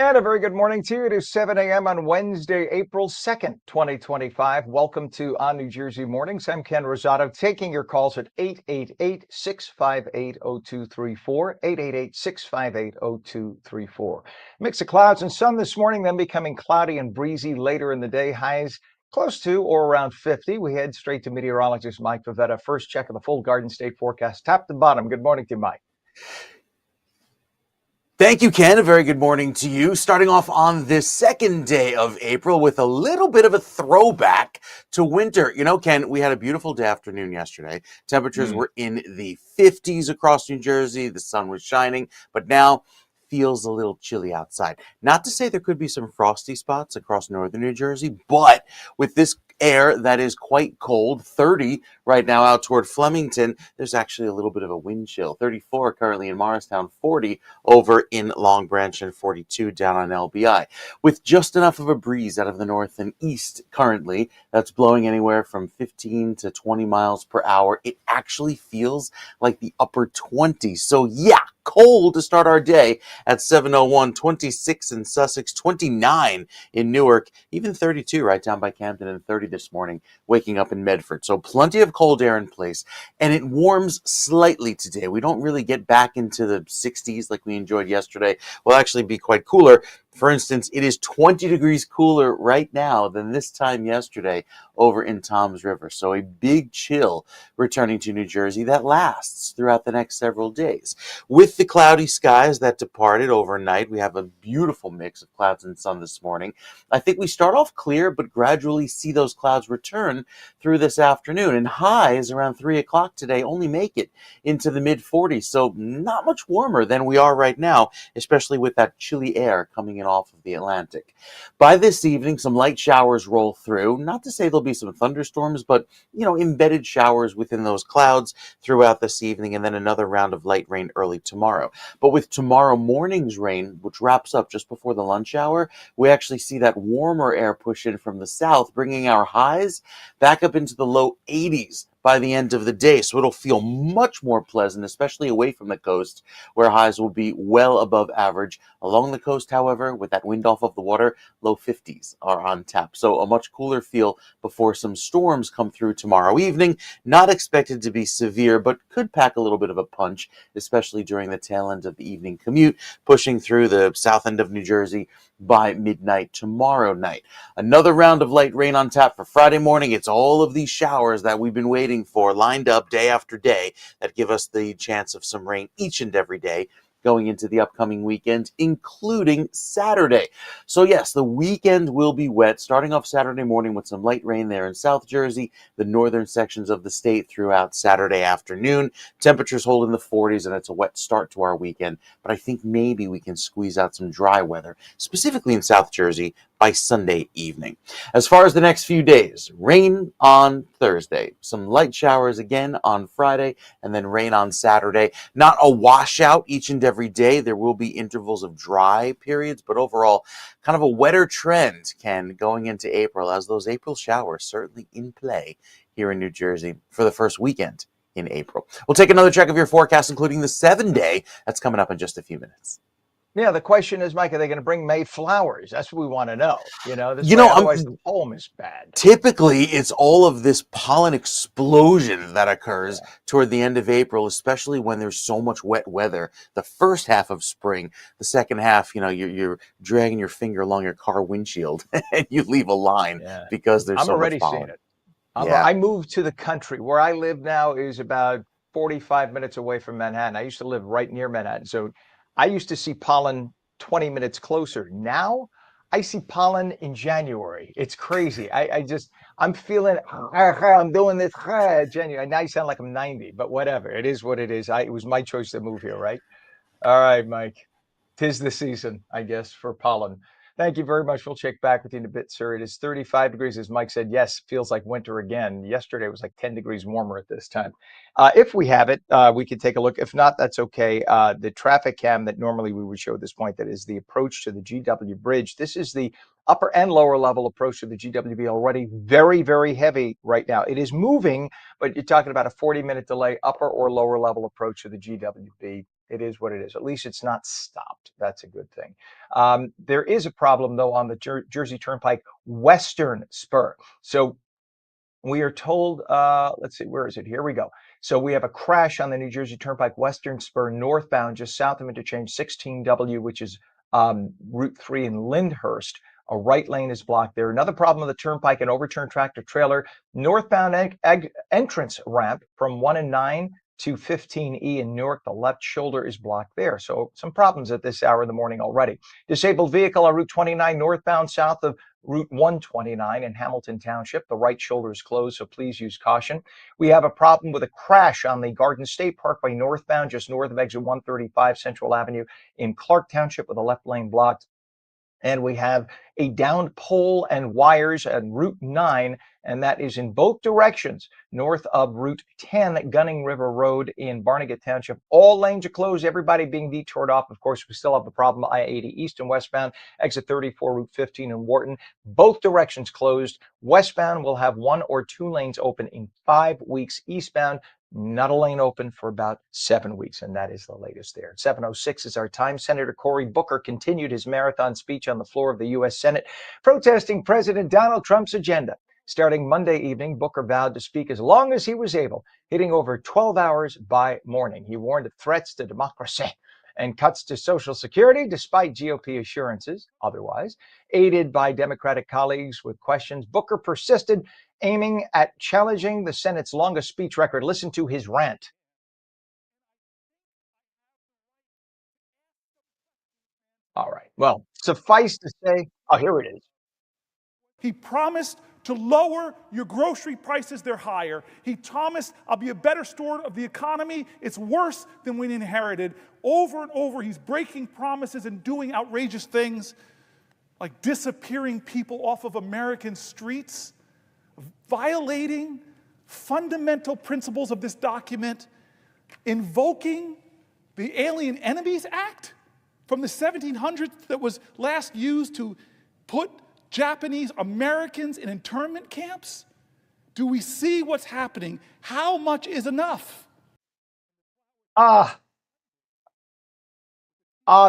And a very good morning to you. It is 7 a.m. on Wednesday, April 2nd, 2025. Welcome to On New Jersey Mornings. I'm Ken Rosato, taking your calls at 888-658-0234, 888-658-0234. Mix of clouds and sun this morning, then becoming cloudy and breezy later in the day. Highs close to or around 50. We head straight to meteorologist Mike Favetta. First check of the full Garden State forecast, top to bottom. Good morning to you, Mike. Thank you, Ken. A very good morning to you. Starting off on this second day of April with a little bit of a throwback to winter. You know, Ken, we had a beautiful day afternoon yesterday. Temperatures were in the 50s across New Jersey. The sun was shining, but now feels a little chilly outside. Not to say there could be some frosty spots across northern New Jersey, but with this air that is quite cold, 30 right now out toward Flemington, there's actually a little bit of a wind chill. 34 currently in Morristown, 40 over in Long Branch, and 42 down on LBI. With just enough of a breeze out of the north and east currently, that's blowing anywhere from 15 to 20 miles per hour. It actually feels like the upper 20s. So yeah, cold to start our day at 7:01, 26 in Sussex, 29 in Newark, even 32 right down by Camden, and 30 this morning waking up in Medford. So plenty of cold air in place, and it warms slightly today. We don't really get back into the 60s like we enjoyed yesterday. We'll actually be quite cooler. For instance, it is 20 degrees cooler right now than this time yesterday over in Toms River. So a big chill returning to New Jersey that lasts throughout the next several days. With the cloudy skies that departed overnight, we have a beautiful mix of clouds and sun this morning. I think we start off clear, but gradually see those clouds return through this afternoon. And highs around 3 o'clock today only make it into the mid 40s. So not much warmer than we are right now, especially with that chilly air coming in off of the Atlantic. By this evening, some light showers roll through. Not to say there'll be some thunderstorms, but, embedded showers within those clouds throughout this evening, and then another round of light rain early tomorrow. But with tomorrow morning's rain, which wraps up just before the lunch hour, we actually see that warmer air push in from the south, bringing our highs back up into the low 80s by the end of the day. So it'll feel much more pleasant, especially away from the coast, where highs will be well above average. Along the coast, however, with that wind off of the water, low 50s are on tap. So a much cooler feel before some storms come through tomorrow evening. Not expected to be severe, but could pack a little bit of a punch, especially during the tail end of the evening commute, pushing through the south end of New Jersey by midnight tomorrow night. Another round of light rain on tap for Friday morning. It's all of these showers that we've been waiting for, lined up day after day, that give us the chance of some rain each and every day going into the upcoming weekend, including Saturday. So yes, the weekend will be wet, starting off Saturday morning with some light rain there in South Jersey, the northern sections of the state throughout Saturday afternoon. Temperatures hold in the 40s, and it's a wet start to our weekend, but I think maybe we can squeeze out some dry weather, specifically in South Jersey, by Sunday evening. As far as the next few days, rain on Thursday, some light showers again on Friday, and then rain on Saturday. Not a washout each and every day. There will be intervals of dry periods, but overall, kind of a wetter trend, Ken, going into April, as those April showers certainly in play here in New Jersey for the first weekend in April. We'll take another check of your forecast, including the 7-day. That's coming up in just a few minutes. Yeah, the question is, Mike, are they going to bring May flowers? That's what we want to know. Otherwise the poem is bad. Typically, it's all of this pollen explosion that occurs toward the end of April, especially when there's so much wet weather. The first half of spring, the second half, you're dragging your finger along your car windshield and you leave a line because there's so much pollen. I'm already seeing it. I moved to the country. Where I live now is about 45 minutes away from Manhattan. I used to live right near Manhattan. So I used to see pollen 20 minutes closer. Now I see pollen in January. It's crazy. I'm feeling, I'm doing this January. Now you sound like I'm 90, but whatever. It is what it is. It was my choice to move here, right? All right, Mike. 'Tis the season, I guess, for pollen. Thank you very much. We'll check back with you in a bit, sir. It is 35 degrees, as Mike said. Yes, feels like winter again. Yesterday was like 10 degrees warmer at this time. If we have it, we can take a look. If not, that's okay. The traffic cam that normally we would show at this point, that is the approach to the GW Bridge. This is the upper and lower level approach to the GWB, already very, very heavy right now. It is moving, but you're talking about a 40-minute delay, upper or lower level approach to the GWB. It is what it is. At least it's not stopped. That's a good thing. There is a problem, though, on the Jersey Turnpike Western Spur. So we are told, let's see, where is it? Here we go. So we have a crash on the New Jersey Turnpike Western Spur northbound, just south of interchange 16W, which is Route 3 in Lyndhurst. A right lane is blocked there. Another problem on the turnpike, an overturned tractor trailer. Northbound entrance ramp from 1 and 9 to 15E in Newark. The left shoulder is blocked there. So some problems at this hour in the morning already. Disabled vehicle on Route 29 northbound south of Route 129 in Hamilton Township. The right shoulder is closed, so please use caution. We have a problem with a crash on the Garden State Parkway northbound, just north of exit 135 Central Avenue in Clark Township with a left lane blocked. And we have a downed pole and wires at Route 9, and that is in both directions, north of Route 10, Gunning River Road in Barnegat Township. All lanes are closed, everybody being detoured off. Of course, we still have the problem I-80 east and westbound, exit 34, Route 15 in Wharton. Both directions closed. Westbound will have 1 or 2 lanes open in 5 weeks. Eastbound, not a lane open for about 7 weeks, and that is the latest there. 7:06 is our time. Senator Cory Booker continued his marathon speech on the floor of the U.S. Senate, protesting President Donald Trump's agenda. Starting Monday evening, Booker vowed to speak as long as he was able, hitting over 12 hours by morning. He warned of threats to democracy and cuts to Social Security, despite GOP assurances otherwise. Aided by Democratic colleagues with questions, Booker persisted, aiming at challenging the Senate's longest speech record. Listen to his rant. All right. Well, suffice to say, oh, here it is. He promised to lower your grocery prices, they're higher. He promised, I'll be a better steward of the economy. It's worse than we inherited. Over and over, he's breaking promises and doing outrageous things like disappearing people off of American streets, violating fundamental principles of this document, invoking the Alien Enemies Act from the 1700s that was last used to put Japanese Americans in internment camps? Do we see what's happening? How much is enough? The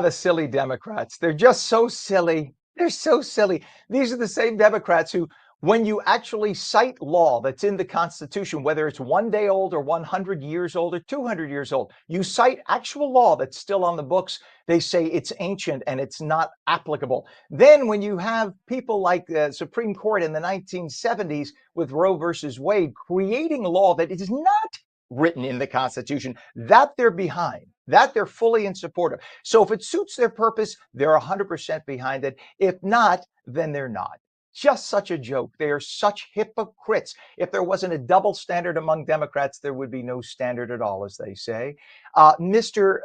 silly Democrats. They're just so silly. They're so silly. These are the same Democrats who, when you actually cite law that's in the Constitution, whether it's 1 day old or 100 years old or 200 years old, you cite actual law that's still on the books, they say it's ancient and it's not applicable. Then when you have people like the Supreme Court in the 1970s with Roe versus Wade creating law that is not written in the Constitution, that they're behind, that they're fully in support of. So if it suits their purpose, they're 100% behind it. If not, then they're not. Just such a joke. They are such hypocrites. If there wasn't a double standard among Democrats, there would be no standard at all, as they say. Mr.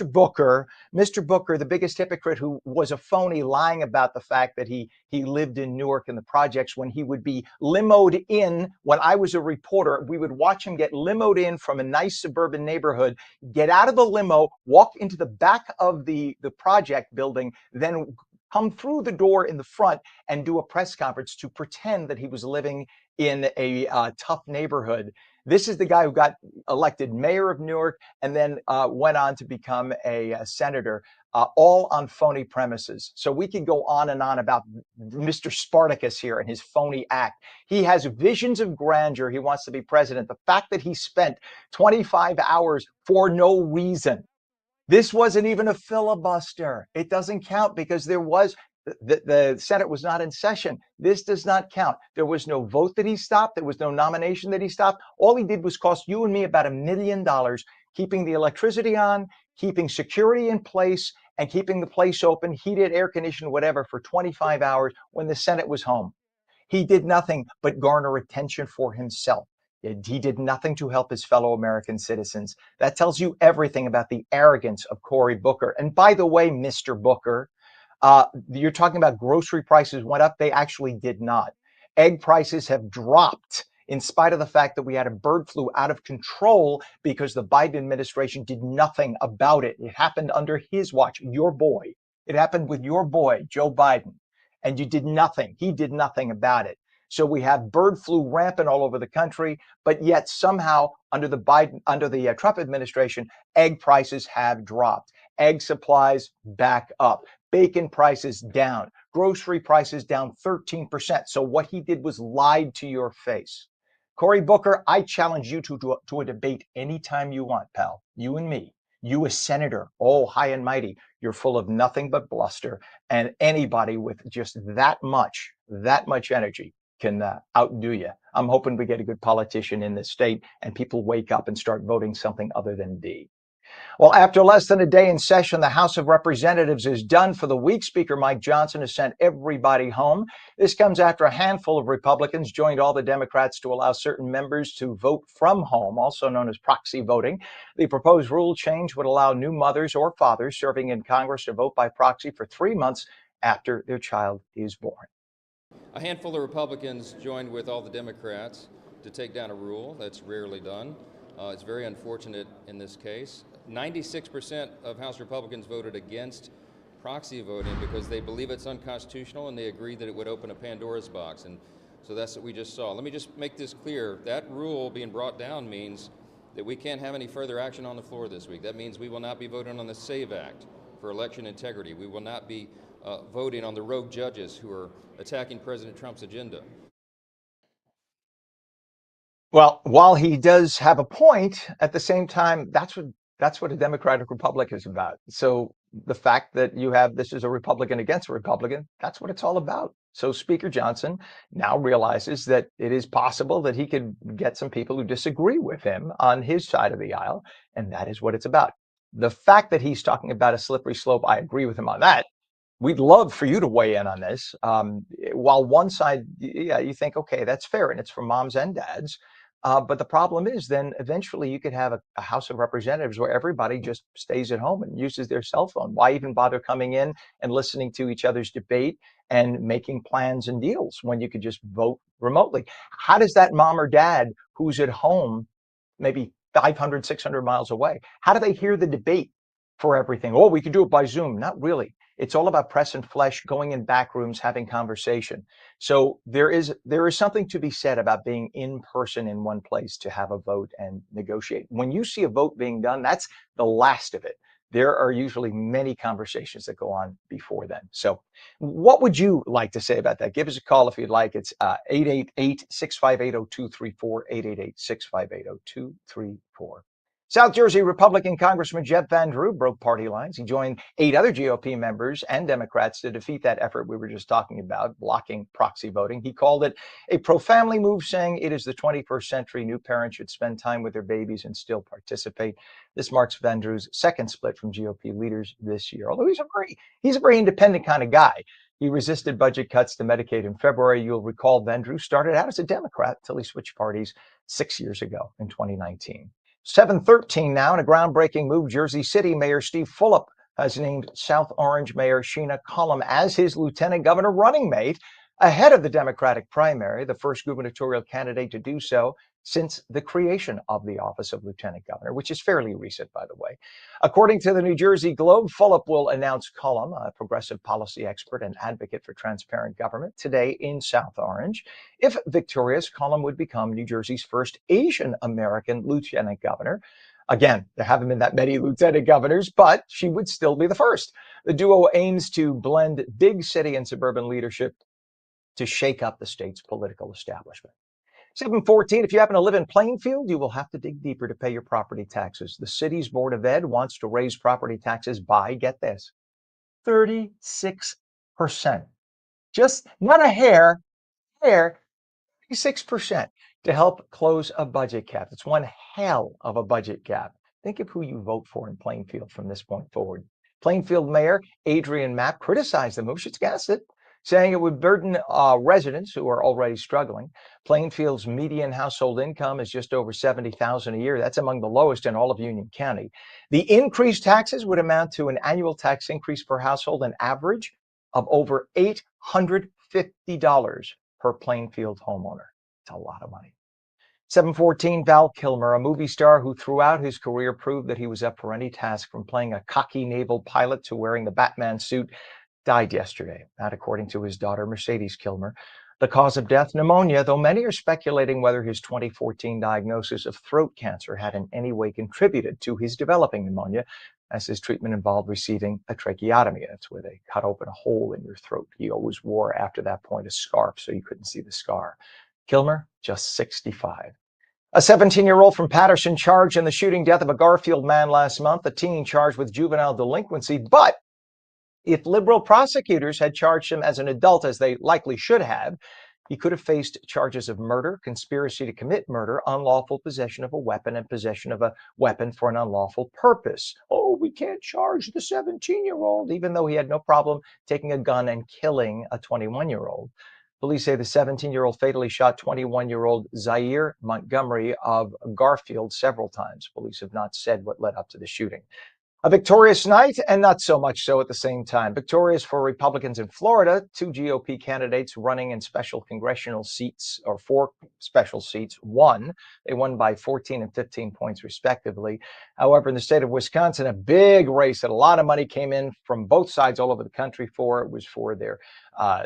Booker, the biggest hypocrite, who was a phony, lying about the fact that he lived in Newark in the projects when he would be limoed in. When I was a reporter, we would watch him get limoed in from a nice suburban neighborhood, get out of the limo, walk into the back of the project building, then come through the door in the front and do a press conference to pretend that he was living in a tough neighborhood. This is the guy who got elected mayor of Newark and then went on to become a senator, all on phony premises. So we can go on and on about Mr. Spartacus here and his phony act. He has visions of grandeur. He wants to be president. The fact that he spent 25 hours for no reason. This wasn't even a filibuster. It doesn't count because the Senate was not in session. This does not count. There was no vote that he stopped. There was no nomination that he stopped. All he did was cost you and me about $1 million, keeping the electricity on, keeping security in place, and keeping the place open, heated, air conditioned, whatever, for 25 hours when the Senate was home. He did nothing but garner attention for himself. He did nothing to help his fellow American citizens. That tells you everything about the arrogance of Cory Booker. And by the way, Mr. Booker, you're talking about grocery prices went up. They actually did not. Egg prices have dropped in spite of the fact that we had a bird flu out of control because the Biden administration did nothing about it. It happened under his watch, your boy. It happened with your boy, Joe Biden. And you did nothing. He did nothing about it. So we have bird flu rampant all over the country, but yet somehow under the Trump administration, egg prices have dropped. Egg supplies back up. Bacon prices down. Grocery prices down 13%. So what he did was lied to your face. Cory Booker, I challenge you to a debate anytime you want, pal. You and me. You a senator, oh, high and mighty. You're full of nothing but bluster. And anybody with just that much energy can outdo you. I'm hoping we get a good politician in this state and people wake up and start voting something other than D. Well, after less than a day in session, the House of Representatives is done for the week. Speaker Mike Johnson has sent everybody home. This comes after a handful of Republicans joined all the Democrats to allow certain members to vote from home, also known as proxy voting. The proposed rule change would allow new mothers or fathers serving in Congress to vote by proxy for 3 months after their child is born. A handful of Republicans joined with all the Democrats to take down a rule that's rarely done. It's very unfortunate in this case. 96% of House Republicans voted against proxy voting because they believe it's unconstitutional and they agree that it would open a Pandora's box. And so that's what we just saw. Let me just make this clear. That rule being brought down means that we can't have any further action on the floor this week. That means we will not be voting on the SAVE Act for election integrity. We will not be voting on the rogue judges who are attacking President Trump's agenda. Well, while he does have a point, at the same time, that's what a Democratic Republic is about. So the fact that you have this is a Republican against a Republican, that's what it's all about. So Speaker Johnson now realizes that it is possible that he could get some people who disagree with him on his side of the aisle, and that is what it's about. The fact that he's talking about a slippery slope, I agree with him on that. We'd love for you to weigh in on this. While one side, yeah, you think, okay, that's fair, and it's for moms and dads. But the problem is then eventually you could have a House of Representatives where everybody just stays at home and uses their cell phone. Why even bother coming in and listening to each other's debate and making plans and deals when you could just vote remotely? How does that mom or dad who's at home, maybe 500, 600 miles away, how do they hear the debate for everything? Oh, we could do it by Zoom. Not really. It's all about press and flesh, going in back rooms, having conversation. So there is something to be said about being in person in one place to have a vote and negotiate. When you see a vote being done, that's the last of it. There are usually many conversations that go on before then. So what would you like to say about that? Give us a call if you'd like. It's 888-658-0234, 888-658-0234. South Jersey Republican Congressman Jeff Van Drew broke party lines. He joined 8 other GOP members and Democrats to defeat that effort we were just talking about, blocking proxy voting. He called it a pro-family move, saying it is the 21st century. New parents should spend time with their babies and still participate. This marks Van Drew's second split from GOP leaders this year, although he's a very independent kind of guy. He resisted budget cuts to Medicaid in February. You'll recall Van Drew started out as a Democrat until he switched parties 6 years ago in 2019. 7:13 now, in a groundbreaking move, Jersey City Mayor Steve Fulop has named South Orange Mayor Sheena Cullum as his lieutenant governor running mate ahead of the Democratic primary, the first gubernatorial candidate to do so since the creation of the office of lieutenant governor, which is fairly recent, by the way. According to the New Jersey Globe, Fulop will announce Cullum, a progressive policy expert and advocate for transparent government, today in South Orange. If victorious, Cullum would become New Jersey's first Asian American lieutenant governor. Again, there haven't been that many lieutenant governors, but she would still be the first. The duo aims to blend big city and suburban leadership to shake up the state's political establishment. 7:14, if you happen to live in Plainfield, you will have to dig deeper to pay your property taxes. The city's Board of Ed wants to raise property taxes by, get this, 36%. Just not a hair, 36% to help close a budget gap. It's one hell of a budget gap. Think of who you vote for in Plainfield from this point forward. Plainfield Mayor Adrian Mapp criticized the move. She's against it, saying it would burden residents who are already struggling. Plainfield's median household income is just over $70,000 a year. That's among the lowest in all of Union County. The increased taxes would amount to an annual tax increase per household, an average of over $850 per Plainfield homeowner. It's a lot of money. 7:14, Val Kilmer, a movie star who throughout his career proved that he was up for any task, from playing a cocky naval pilot to wearing the Batman suit, died yesterday, that according to his daughter, Mercedes Kilmer. The cause of death, pneumonia, though many are speculating whether his 2014 diagnosis of throat cancer had in any way contributed to his developing pneumonia, as his treatment involved receiving a tracheotomy. That's where they cut open a hole in your throat. He always wore, after that point, a scarf so you couldn't see the scar. Kilmer, just 65. A 17-year-old from Patterson charged in the shooting death of a Garfield man last month, a teen charged with juvenile delinquency. But if liberal prosecutors had charged him as an adult, as they likely should have, he could have faced charges of murder, conspiracy to commit murder, unlawful possession of a weapon, and possession of a weapon for an unlawful purpose. Oh, we can't charge the 17-year-old, even though he had no problem taking a gun and killing a 21-year-old. Police say the 17-year-old fatally shot 21-year-old Zaire Montgomery of Garfield several times. Police have not said what led up to the shooting. A victorious night, and not so much so at the same time. Victorious for Republicans in Florida, 2 GOP candidates running in special congressional seats, or 4 special seats, won. They won by 14 and 15 points, respectively. However, in the state of Wisconsin, a big race that a lot of money came in from both sides all over the country for. It was for their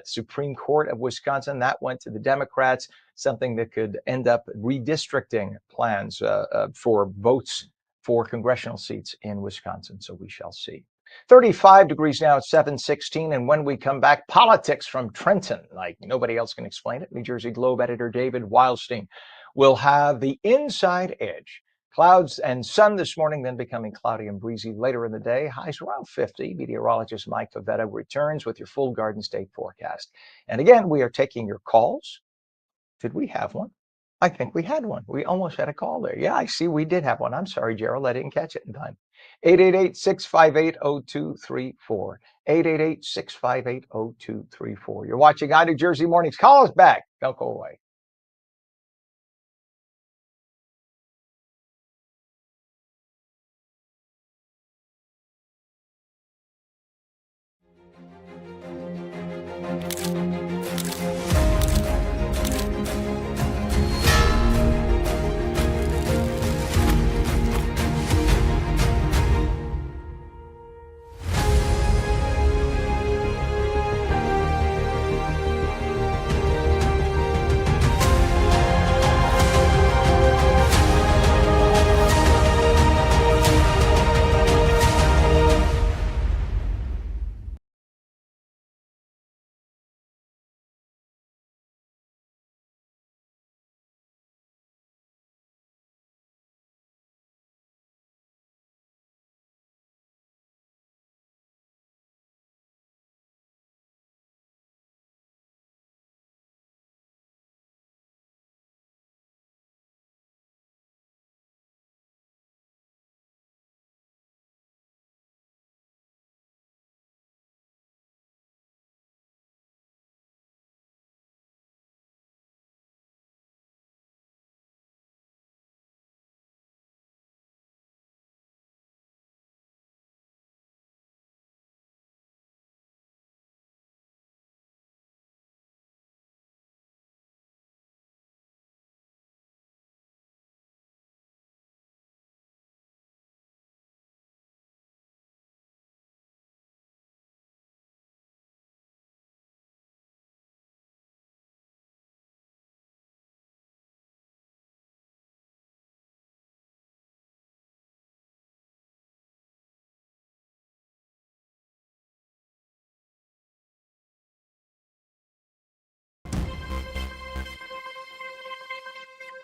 Supreme Court of Wisconsin. That went to the Democrats, something that could end up redistricting plans for votes for congressional seats in Wisconsin. So we shall see. 35 degrees now at 7:16. And when we come back, politics from Trenton, like nobody else can explain it. New Jersey Globe editor David Wildstein will have the inside edge. Clouds and sun this morning, then becoming cloudy and breezy later in the day. Highs around 50. Meteorologist Mike Favetta returns with your full Garden State forecast. And again, we are taking your calls. Did we have one? I think we had one. We almost had a call there. Yeah, I see we did have one. I'm sorry, Gerald. I didn't catch it in time. 888-658-0234. 888-658-0234. You're watching ONNJ Jersey Mornings. Call us back. Don't go away.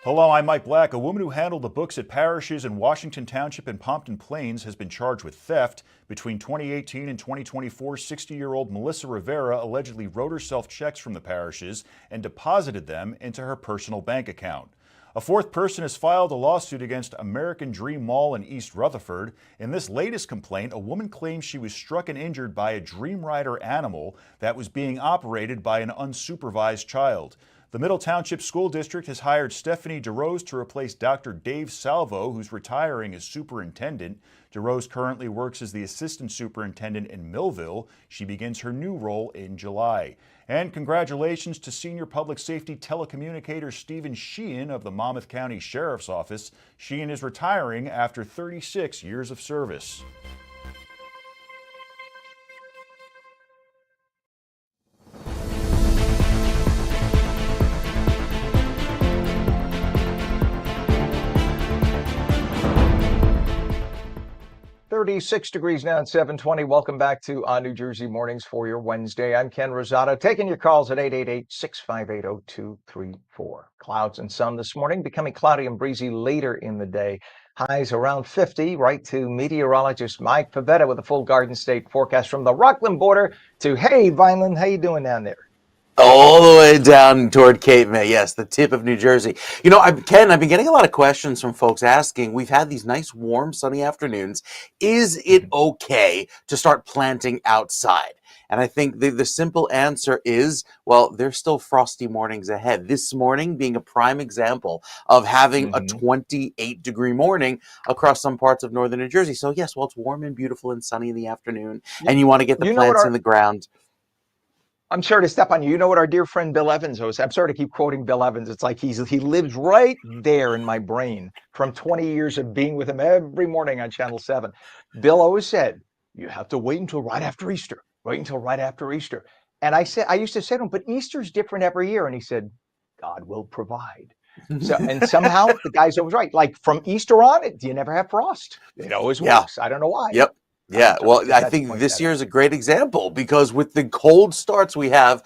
Hello, I'm Mike Black. A woman who handled the books at parishes in Washington Township and Pompton Plains has been charged with theft. Between 2018 and 2024, 60-year-old Melissa Rivera allegedly wrote herself checks from the parishes and deposited them into her personal bank account. A fourth person has filed a lawsuit against American Dream Mall in East Rutherford. In this latest complaint, a woman claims she was struck and injured by a Dream Rider animal that was being operated by an unsupervised child. The Middle Township School District has hired Stephanie DeRose to replace Dr. Dave Salvo, who's retiring as superintendent. DeRose currently works as the assistant superintendent in Millville. She begins her new role in July. And congratulations to senior public safety telecommunicator Stephen Sheehan of the Monmouth County Sheriff's Office. Sheehan is retiring after 36 years of service. 36 degrees now at 7:20. Welcome back to ONNJ Jersey Mornings for your Wednesday. I'm Ken Rosato, taking your calls at 888-658-0234. Clouds and sun this morning, becoming cloudy and breezy later in the day. Highs around 50, right to meteorologist Mike Favetta with a full Garden State forecast from the Rockland border to, hey, Vineland, how you doing down there? All the way down toward Cape May. Yes, the tip of New Jersey. Ken, I've been getting a lot of questions from folks asking, we've had these nice, warm, sunny afternoons. Is it okay to start planting outside? And I think the simple answer is, well, there's still frosty mornings ahead. This morning being a prime example of having a 28-degree morning across some parts of northern New Jersey. So yes, well, it's warm and beautiful and sunny in the afternoon, and you want to get the You know what plants in the ground. I'm sorry to step on you. You know what our dear friend Bill Evans was? I'm sorry to keep quoting Bill Evans. It's like he lives right there in my brain from 20 years of being with him every morning on Channel 7. Bill always said, you have to wait until right after Easter. Wait until right after Easter. And I used to say to him, but Easter's different every year. And he said, God will provide. And somehow the guy's always right. Like from Easter on, you never have frost. It always Yeah. works. I don't know why. Yep. Yeah, well, Just I had to think point this that year out. is a great example because with the cold starts we have,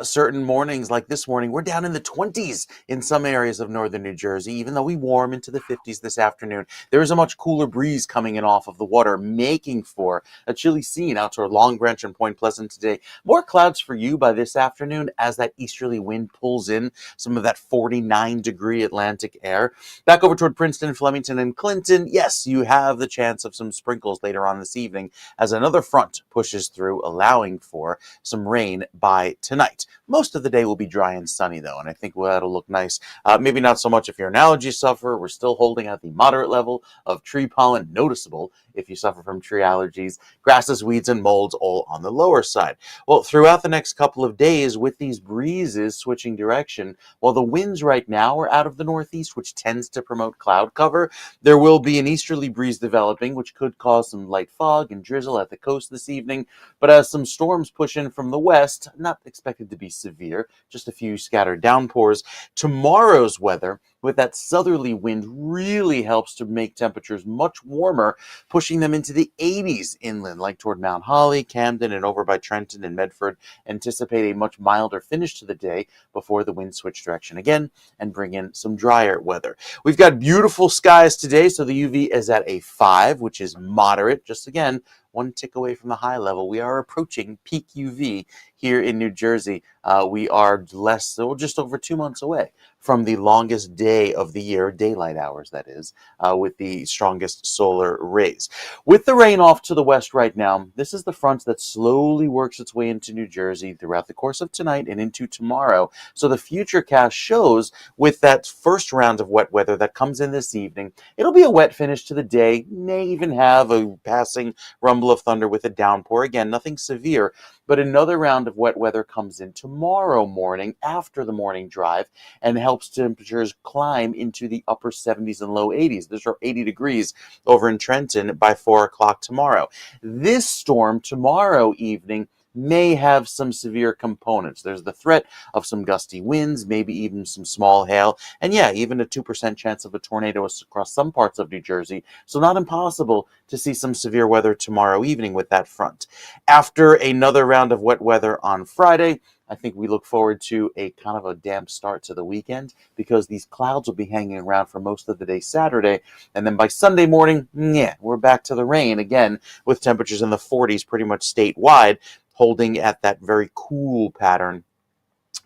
certain mornings like this morning, we're down in the 20s in some areas of northern New Jersey, even though we warm into the 50s this afternoon. There is a much cooler breeze coming in off of the water, making for a chilly scene out toward Long Branch and Point Pleasant today. More clouds for you by this afternoon as that easterly wind pulls in some of that 49-degree Atlantic air. Back over toward Princeton, Flemington, and Clinton, yes, you have the chance of some sprinkles later on this evening as another front pushes through, allowing for some rain by tonight. Most of the day will be dry and sunny, though, and I think that'll look nice. Maybe not so much if you're an allergy sufferer. We're still holding at the moderate level of tree pollen, noticeable if you suffer from tree allergies. Grasses, weeds, and molds all on the lower side. Well, throughout the next couple of days, with these breezes switching direction, while the winds right now are out of the northeast, which tends to promote cloud cover, there will be an easterly breeze developing, which could cause some light fog and drizzle at the coast this evening. But as some storms push in from the west, not expected to be severe, just a few scattered downpours, tomorrow's weather with that southerly wind really helps to make temperatures much warmer, pushing them into the 80s inland, like toward Mount Holly, Camden, and over by Trenton and Medford. Anticipate a much milder finish to the day before the winds switch direction again and bring in some drier weather. We've got beautiful skies today, so the UV is at a 5, which is moderate. Just again, one tick away from the high level. We are approaching peak UV here in New Jersey. We are just over 2 months away from the longest day of the year, daylight hours that is, with the strongest solar rays. With the rain off to the west right now, this is the front that slowly works its way into New Jersey throughout the course of tonight and into tomorrow. So the future cast shows with that first round of wet weather that comes in this evening, it'll be a wet finish to the day, may even have a passing rumble of thunder with a downpour. Again, nothing severe, but another round of wet weather comes in tomorrow morning after the morning drive and helps temperatures climb into the upper 70s and low 80s. Those are 80 degrees over in Trenton by 4 o'clock tomorrow. This storm tomorrow evening may have some severe components. There's the threat of some gusty winds, maybe even some small hail, and yeah, even a 2% chance of a tornado across some parts of New Jersey. So not impossible to see some severe weather tomorrow evening with that front. After another round of wet weather on Friday, I think we look forward to a kind of a damp start to the weekend because these clouds will be hanging around for most of the day Saturday. And then by Sunday morning, we're back to the rain again with temperatures in the 40s pretty much statewide, holding at that very cool pattern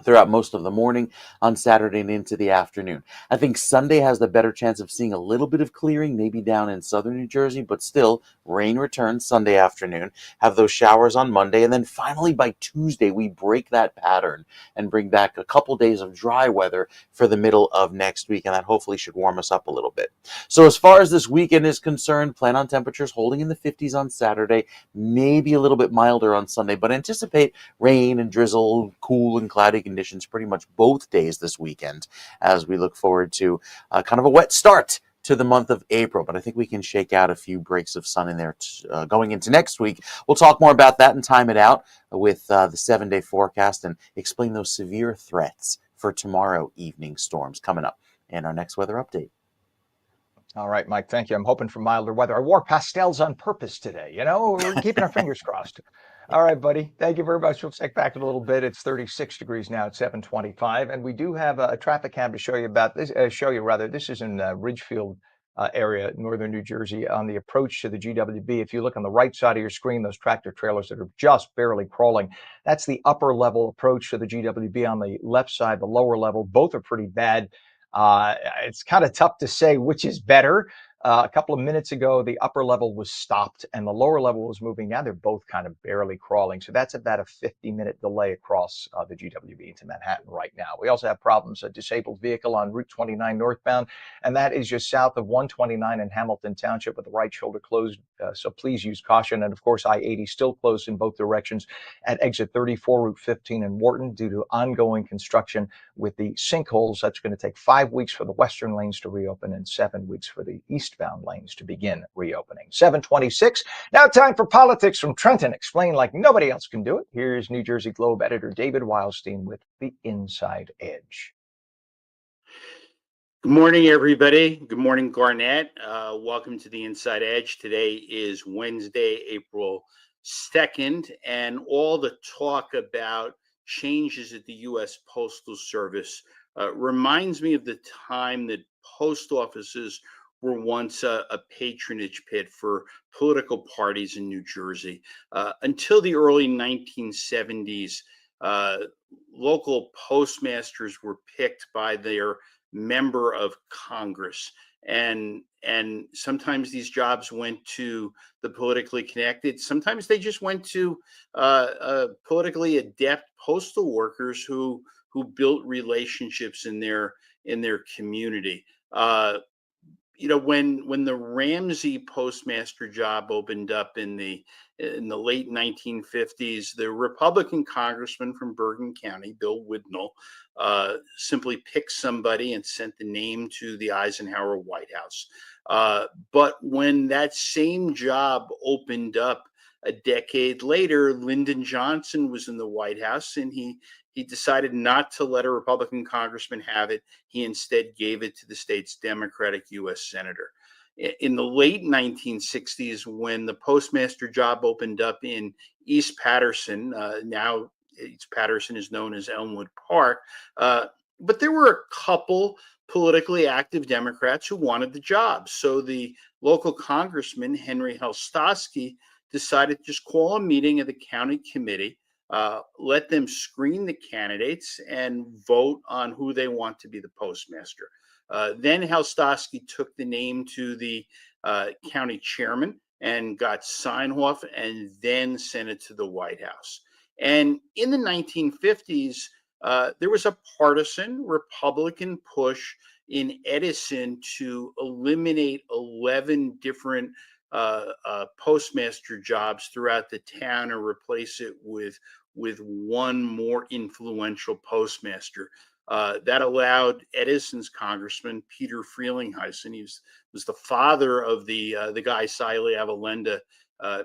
throughout most of the morning on Saturday and into the afternoon. I think Sunday has the better chance of seeing a little bit of clearing, maybe down in southern New Jersey, but still rain returns Sunday afternoon, have those showers on Monday, and then finally by Tuesday we break that pattern and bring back a couple days of dry weather for the middle of next week, and that hopefully should warm us up a little bit. So as far as this weekend is concerned, plan on temperatures holding in the 50s on Saturday, maybe a little bit milder on Sunday, but anticipate rain and drizzle, cool and cloudy conditions pretty much both days this weekend as we look forward to kind of a wet start to the month of April, but I think we can shake out a few breaks of sun in there going into next week. We'll talk more about that and time it out with the 7-day forecast and explain those severe threats for tomorrow evening storms coming up in our next weather update. All right, Mike, thank you. I'm hoping for milder weather. I wore pastels on purpose today. We're keeping our fingers crossed. All right, buddy. Thank you very much. We'll check back in a little bit. It's 36 degrees now at 7:25, and we do have a traffic cam to show you about this. Show you rather. This is in Ridgefield area, northern New Jersey, on the approach to the GWB. If you look on the right side of your screen, those tractor trailers that are just barely crawling, that's the upper level approach to the GWB. On the left side, the lower level, both are pretty bad. It's kind of tough to say which is better. A couple of minutes ago, the upper level was stopped and the lower level was moving. Now they're both kind of barely crawling. So that's about a 50-minute delay across the GWB into Manhattan right now. We also have problems, a disabled vehicle on Route 29 northbound, and that is just south of 129 in Hamilton Township with the right shoulder closed. So please use caution. And of course, I-80 still closed in both directions at exit 34, Route 15 in Wharton due to ongoing construction with the sinkholes. That's going to take 5 weeks for the western lanes to reopen and 7 weeks for the eastbound lanes to begin reopening. 7:26. Now time for politics from Trenton. Explain like nobody else can do it. Here's New Jersey Globe editor David Wildstein with the Inside Edge. Good morning, everybody. Good morning, Garnett. Welcome to the Inside Edge. Today is Wednesday, April 2nd, and all the talk about changes at the U.S. Postal Service reminds me of the time that post offices were once a patronage pit for political parties in New Jersey. Until the early 1970s, local postmasters were picked by their member of Congress, and sometimes these jobs went to the politically connected. Sometimes they just went to politically adept postal workers who built relationships in their community. When the Ramsey postmaster job opened up in the late 1950s, the Republican congressman from Bergen County, Bill Widnall, simply picked somebody and sent the name to the Eisenhower White House. But when that same job opened up a decade later, Lyndon Johnson was in the White House, and he decided not to let a Republican congressman have it. He instead gave it to the state's Democratic U.S. senator. In the late 1960s, when the postmaster job opened up in East Patterson, now East Patterson is known as Elmwood Park, but there were a couple politically active Democrats who wanted the job. So the local congressman, Henry Helstosky, decided to just call a meeting of the county committee, let them screen the candidates and vote on who they want to be the postmaster. Then Helstosky took the name to the county chairman and got sign off, and then sent it to the White House. And in the 1950s, there was a partisan Republican push in Edison to eliminate 11 different postmaster jobs throughout the town and replace it with one more influential postmaster. That allowed Edison's congressman, Peter Frelinghuysen, he was the father of the guy Siley Avalenda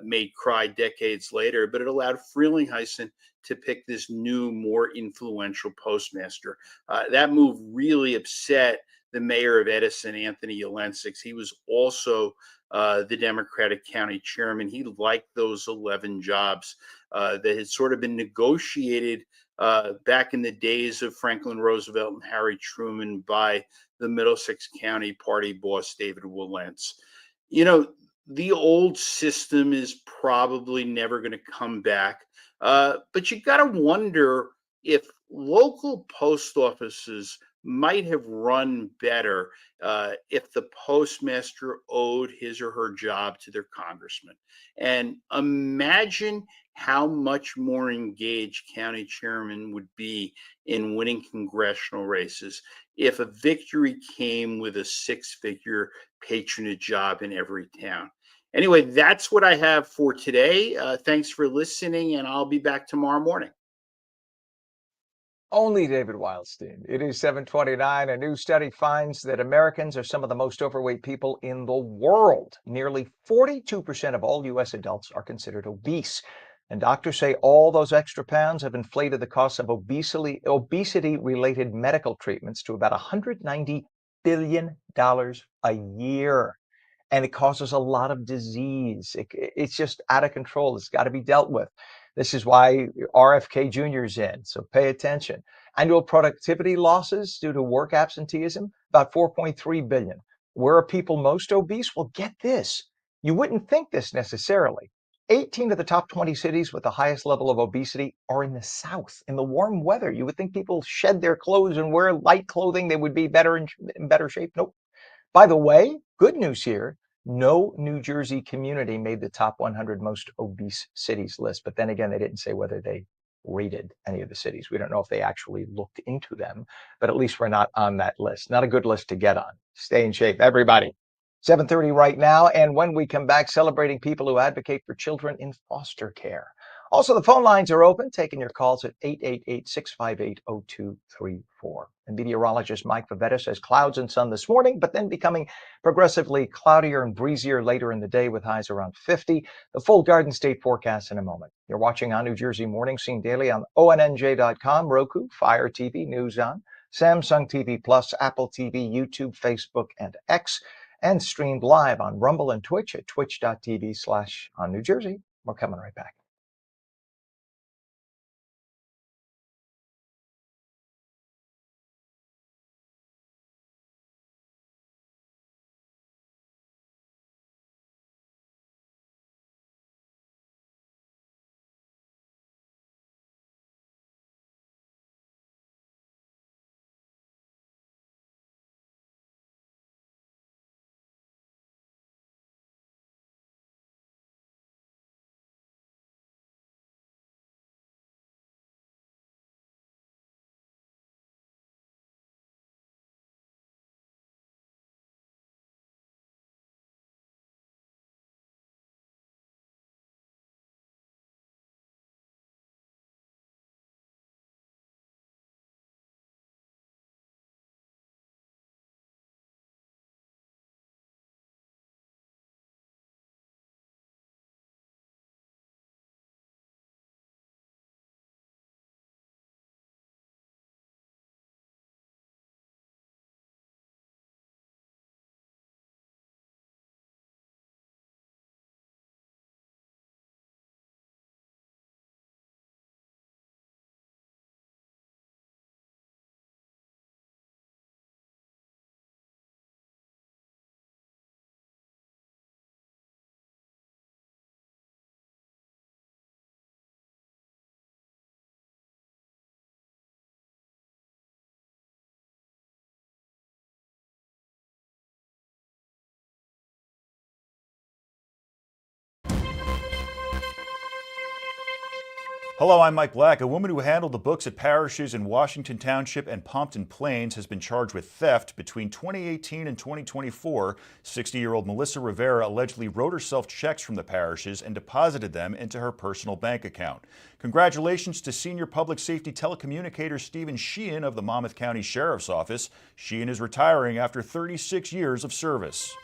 made cry decades later, but it allowed Frelinghuysen to pick this new, more influential postmaster. That move really upset the mayor of Edison, Anthony Yelensix. He was also the Democratic county chairman. He liked those 11 jobs that had sort of been negotiated back in the days of Franklin Roosevelt and Harry Truman by the Middlesex County party boss, David Wilentz. The old system is probably never going to come back, but you got to wonder if local post offices might have run better if the postmaster owed his or her job to their congressman. And imagine how much more engaged county chairmen would be in winning congressional races if a victory came with a six-figure patronage job in every town. Anyway, that's what I have for today. Thanks for listening, and I'll be back tomorrow morning. Only David Wildstein. It is 7:29. A new study finds that Americans are some of the most overweight people in the world. Nearly 42% of all U.S. adults are considered obese. And doctors say all those extra pounds have inflated the cost of obesity-related medical treatments to about $190 billion a year. And it causes a lot of disease. It's just out of control. It's got to be dealt with. This is why RFK Jr. is in. So pay attention. Annual productivity losses due to work absenteeism, about 4.3 billion. Where are people most obese? Well, get this. You wouldn't think this necessarily. 18 of the top 20 cities with the highest level of obesity are in the South, in the warm weather. You would think people shed their clothes and wear light clothing, they would be in better shape. Nope. By the way, good news here. No New Jersey community made the top 100 most obese cities list. But then again, they didn't say whether they rated any of the cities. We don't know if they actually looked into them, but at least we're not on that list. Not a good list to get on. Stay in shape, everybody. 7:30 right now. And when we come back, celebrating people who advocate for children in foster care. Also, the phone lines are open, taking your calls at 888-658-0234. And meteorologist Mike Favetta says clouds and sun this morning, but then becoming progressively cloudier and breezier later in the day with highs around 50. The full Garden State forecast in a moment. You're watching On New Jersey Mornings, seen daily on ONNJ.com, Roku, Fire TV, News On, Samsung TV Plus, Apple TV, YouTube, Facebook, and X, and streamed live on Rumble and Twitch at twitch.tv/On New Jersey. We're coming right back. Hello, I'm Mike Black. A woman who handled the books at parishes in Washington Township and Pompton Plains has been charged with theft between 2018 and 2024. 60-year-old Melissa Rivera allegedly wrote herself checks from the parishes and deposited them into her personal bank account. Congratulations to senior public safety telecommunicator Stephen Sheehan of the Monmouth County Sheriff's Office. Sheehan is retiring after 36 years of service.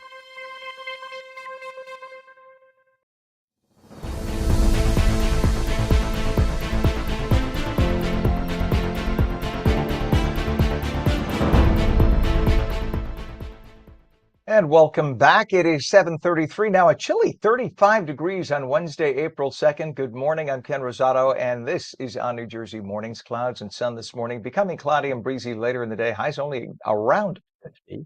And welcome back. It is 7:33 now, a chilly 35 degrees on Wednesday, April 2nd. Good morning. I'm Ken Rosato, and this is On New Jersey Mornings. Clouds and sun this morning, becoming cloudy and breezy later in the day. Highs only around 50.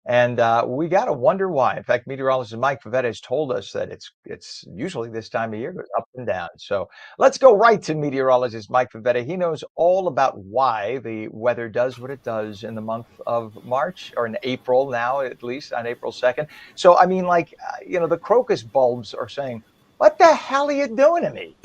And we got to wonder why. In fact, meteorologist Mike Favetta has told us that it's usually this time of year goes up and down. So let's go right to meteorologist Mike Favetta. He knows all about why the weather does what it does in the month of March, or in April now, at least on April 2nd. So, I mean, like, the crocus bulbs are saying, what the hell are you doing to me?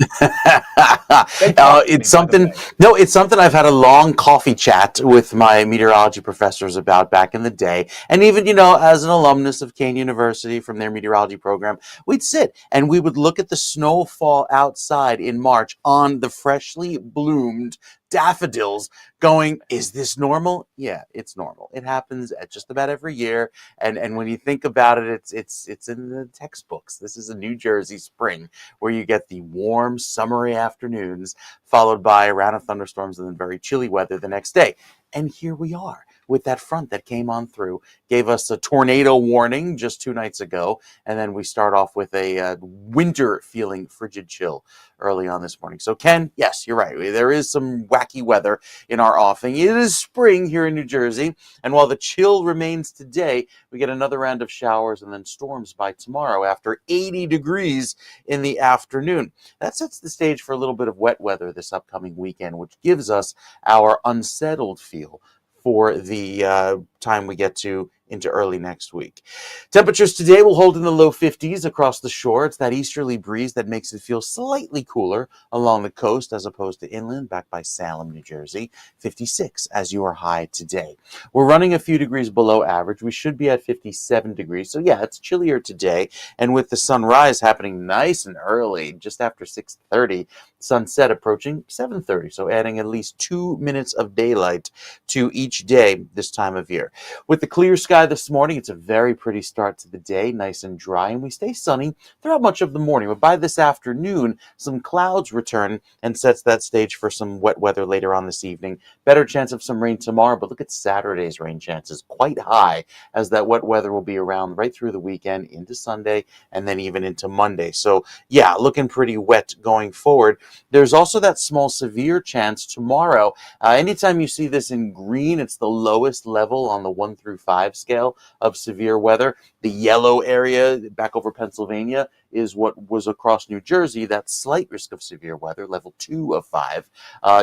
It's something. No, it's something I've had a long coffee chat with my meteorology professors about back in the day, and even as an alumnus of Kane University from their meteorology program, we'd sit and we would look at the snowfall outside in March on the freshly bloomed daffodils, going, is this normal? Yeah, it's normal. It happens at just about every year, and when you think about it, it's in the textbooks. This is a New Jersey spring where you get the warm summery afternoons followed by a round of thunderstorms and then very chilly weather the next day. And here we are. with that front that came on through, gave us a tornado warning just 2 nights ago, and then we start off with a winter-feeling frigid chill early on this morning. So, Ken, yes, you're right. There is some wacky weather in our offing. It is spring here in New Jersey, and while the chill remains today, we get another round of showers and then storms by tomorrow after 80 degrees in the afternoon. That sets the stage for a little bit of wet weather this upcoming weekend, which gives us our unsettled feel for the time we get to into early next week. Temperatures today will hold in the low 50s across the shore. It's that easterly breeze that makes it feel slightly cooler along the coast as opposed to inland, back by Salem, New Jersey. 56 as your high today. We're running a few degrees below average. We should be at 57 degrees. So yeah, it's chillier today. And with the sunrise happening nice and early, just after 6:30, sunset approaching 7:30. So adding at least 2 minutes of daylight to each day this time of year. With the clear sky this morning, it's a very pretty start to the day, nice and dry, and we stay sunny throughout much of the morning. But by this afternoon, some clouds return and sets that stage for some wet weather later on this evening. Better chance of some rain tomorrow, but look at Saturday's rain chances, quite high, as that wet weather will be around right through the weekend into Sunday and then even into Monday. So yeah, looking pretty wet going forward. There's also that small severe chance tomorrow. Anytime you see this in green, it's the lowest level on the 1 through 5 scale of severe weather. The yellow area back over Pennsylvania is what was across New Jersey, that slight risk of severe weather, level 2 of 5.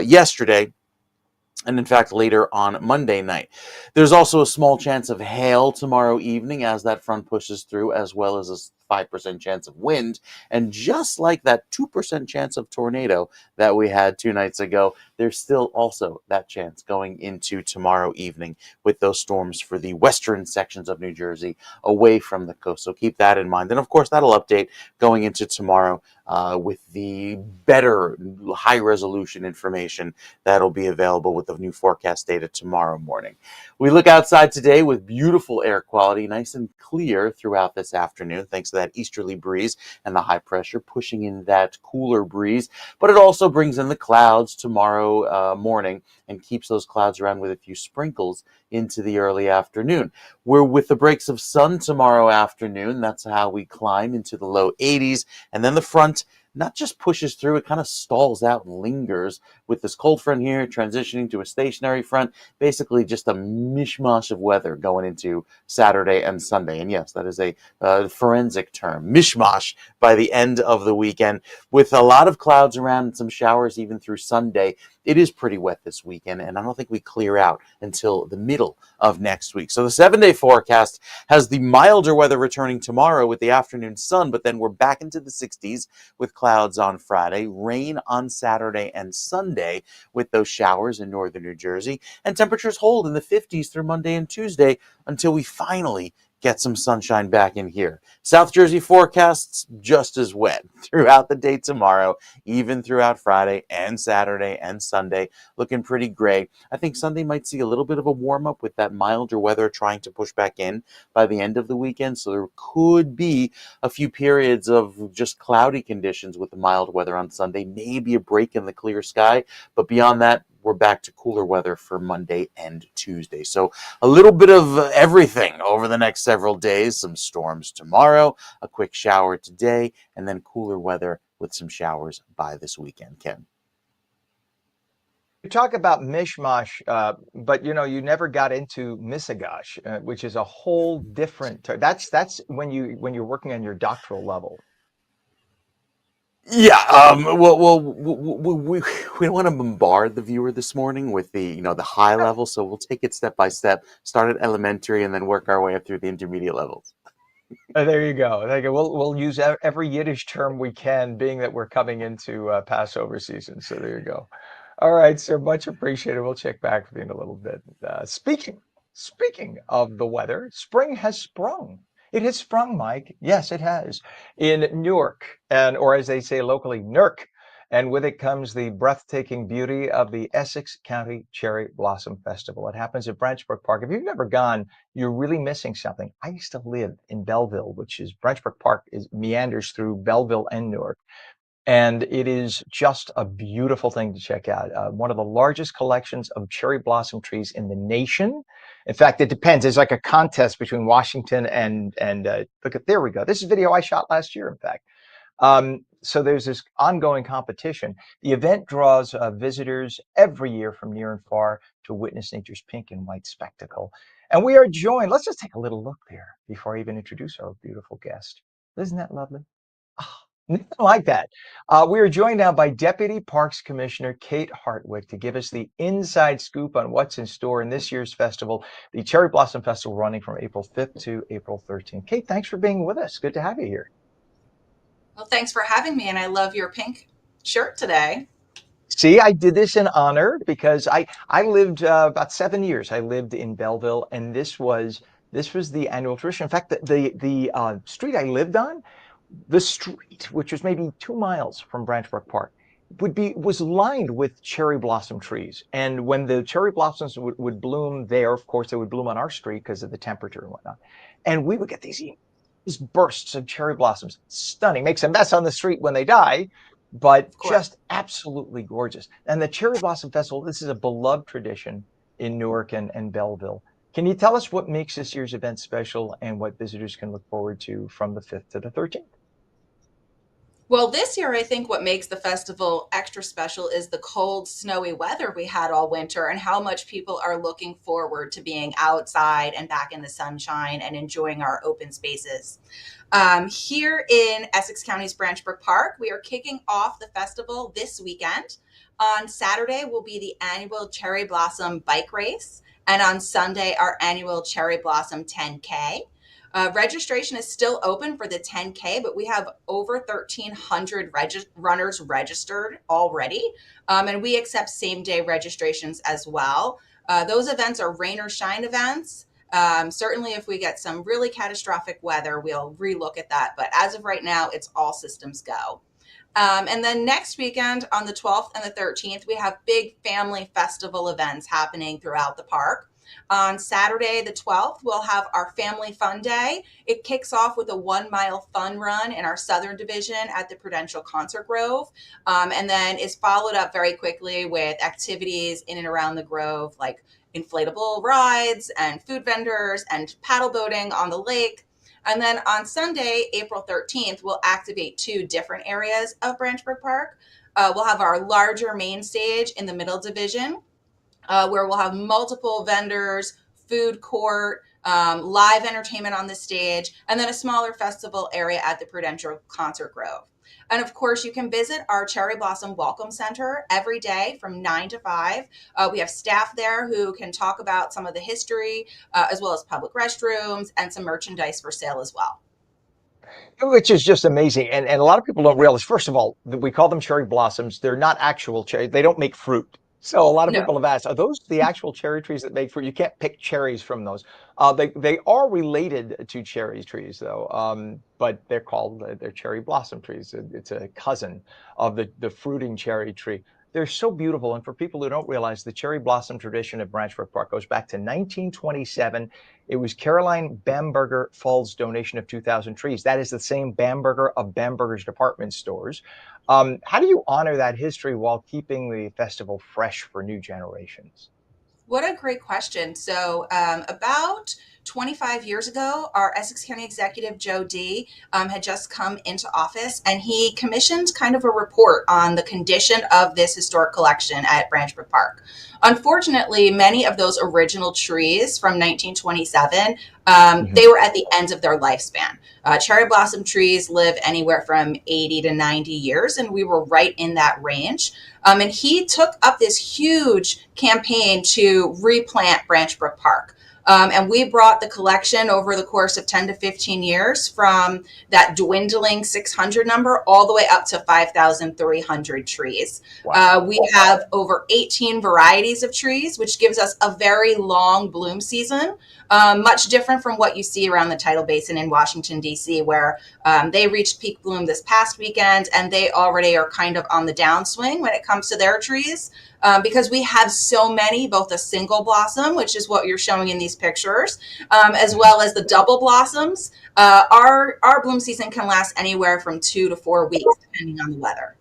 Yesterday, and in fact later on Monday night. There's also a small chance of hail tomorrow evening as that front pushes through, as well as a 5% chance of wind. And just like that 2% chance of tornado that we had 2 nights ago, there's still also that chance going into tomorrow evening with those storms for the western sections of New Jersey away from the coast. So keep that in mind. And of course, that'll update going into tomorrow with the better high resolution information that'll be available with the new forecast data tomorrow morning. We look outside today with beautiful air quality, nice and clear throughout this afternoon, thanks to that easterly breeze and the high pressure pushing in that cooler breeze. But it also brings in the clouds tomorrow morning and keeps those clouds around with a few sprinkles into the early afternoon. We're with the breaks of sun tomorrow afternoon. That's how we climb into the low 80s. And then the front not just pushes through, it kind of stalls out and lingers with this cold front here transitioning to a stationary front. Basically just a mishmash of weather going into Saturday and Sunday. And yes, that is a forensic term, mishmash, by the end of the weekend, with a lot of clouds around and some showers even through Sunday. It is pretty wet this weekend, and I don't think we clear out until the middle of next week. So the 7-day forecast has the milder weather returning tomorrow with the afternoon sun, but then we're back into the 60s with clouds on Friday, rain on Saturday and Sunday with those showers in northern New Jersey, and temperatures hold in the 50s through Monday and Tuesday until we finally get some sunshine back in here. South Jersey forecasts just as wet throughout the day tomorrow, even throughout Friday and Saturday and Sunday, looking pretty gray. I think Sunday might see a little bit of a warm up with that milder weather trying to push back in by the end of the weekend. So there could be a few periods of just cloudy conditions with the mild weather on Sunday, maybe a break in the clear sky. But beyond that, we're back to cooler weather for Monday and Tuesday. So a little bit of everything over the next several days. Some storms tomorrow, a quick shower today, and then cooler weather with some showers by this weekend, Ken. You talk about mishmash, but you never got into misagosh, which is a whole different. That's when you're working on your doctoral level. Yeah, we don't want to bombard the viewer this morning with the high level, so we'll take it step by step, start at elementary and then work our way up through the intermediate levels. There you go. We'll use every Yiddish term we can, being that we're coming into Passover season. So there you go. All right, sir. Much appreciated. We'll check back with you in a little bit. Speaking of the weather, spring has sprung. It has sprung, Mike. Yes, it has. In Newark, or as they say locally, Nurk. And with it comes the breathtaking beauty of the Essex County Cherry Blossom Festival. It happens at Branchbrook Park. If you've never gone, you're really missing something. I used to live in Belleville, which is Branchbrook Park meanders through Belleville and Newark. And it is just a beautiful thing to check out. One of the largest collections of cherry blossom trees in the nation. In fact, it depends. There's like a contest between Washington and look at, there we go. This is video I shot last year, in fact. So there's this ongoing competition. The event draws visitors every year from near and far to witness nature's pink and white spectacle. And we are joined. Let's just take a little look there before I even introduce our beautiful guest. Isn't that lovely? Ah, nothing like that. We are joined now by Deputy Parks Commissioner Kate Hartwick to give us the inside scoop on what's in store in this year's festival, the Cherry Blossom Festival, running from April 5th to April 13th. Kate, thanks for being with us. Good to have you here. Well, thanks for having me, and I love your pink shirt today. See, I did this in honor because I lived about 7 years. I lived in Belleville, and this was the annual tradition. In fact, the street I lived on, the street, which was maybe 2 miles from Branchbrook Park, was lined with cherry blossom trees. And when the cherry blossoms would bloom there, of course, they would bloom on our street because of the temperature and whatnot. And we would get these bursts of cherry blossoms. Stunning. Makes a mess on the street when they die, but just absolutely gorgeous. And the Cherry Blossom Festival, this is a beloved tradition in Newark and Belleville. Can you tell us what makes this year's event special and what visitors can look forward to from the 5th to the 13th? Well, this year, I think what makes the festival extra special is the cold, snowy weather we had all winter and how much people are looking forward to being outside and back in the sunshine and enjoying our open spaces. Here in Essex County's Branchbrook Park, we are kicking off the festival this weekend. On Saturday will be the annual Cherry Blossom Bike Race, and on Sunday, our annual Cherry Blossom 10K. Registration is still open for the 10K, but we have over 1,300 runners registered already, and we accept same-day registrations as well. Those events are rain or shine events. Certainly, if we get some really catastrophic weather, we'll relook at that. But as of right now, it's all systems go. And then next weekend on the 12th and the 13th, we have big family festival events happening throughout the park. On Saturday, the 12th, we'll have our Family Fun Day. It kicks off with a 1-mile fun run in our Southern Division at the Prudential Concert Grove, and then is followed up very quickly with activities in and around the Grove, like inflatable rides and food vendors and paddle boating on the lake. And then on Sunday, April 13th, we'll activate 2 different areas of Branchbrook Park. We'll have our larger main stage in the Middle Division, where we'll have multiple vendors, food court, live entertainment on the stage, and then a smaller festival area at the Prudential Concert Grove. And of course, you can visit our Cherry Blossom Welcome Center every day from 9 to 5. We have staff there who can talk about some of the history, as well as public restrooms and some merchandise for sale as well. Which is just amazing. And a lot of people don't realize, first of all, that we call them cherry blossoms. They're not actual cherry. They don't make fruit. So a lot of people have asked, are those the actual cherry trees that make fruit? You can't pick cherries from those. They are related to cherry trees, though, but they're cherry blossom trees. It's a cousin of the fruiting cherry tree. They're so beautiful. And for people who don't realize, the cherry blossom tradition at Branchbrook Park goes back to 1927. It was Caroline Bamberger Fall's donation of 2,000 trees. That is the same Bamberger of Bamberger's department stores. How do you honor that history while keeping the festival fresh for new generations? What a great question. So about 25 years ago, our Essex County Executive, Joe D., had just come into office, and he commissioned kind of a report on the condition of this historic collection at Branchbrook Park. Unfortunately, many of those original trees from 1927, they were at the end of their lifespan. Cherry blossom trees live anywhere from 80 to 90 years, and we were right in that range. And he took up this huge campaign to replant Branchbrook Park. And we brought the collection over the course of 10 to 15 years from that dwindling 600 number all the way up to 5,300 trees. Wow. We have over 18 varieties of trees, which gives us a very long bloom season, much different from what you see around the Tidal Basin in Washington, D.C., where they reached peak bloom this past weekend, and they already are kind of on the downswing when it comes to their trees. Because we have so many, both a single blossom, which is what you're showing in these pictures, as well as the double blossoms. Our bloom season can last anywhere from 2 to 4 weeks, depending on the weather.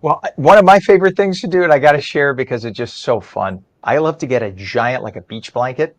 Well, one of my favorite things to do, and I got to share because it's just so fun. I love to get a giant, like a beach blanket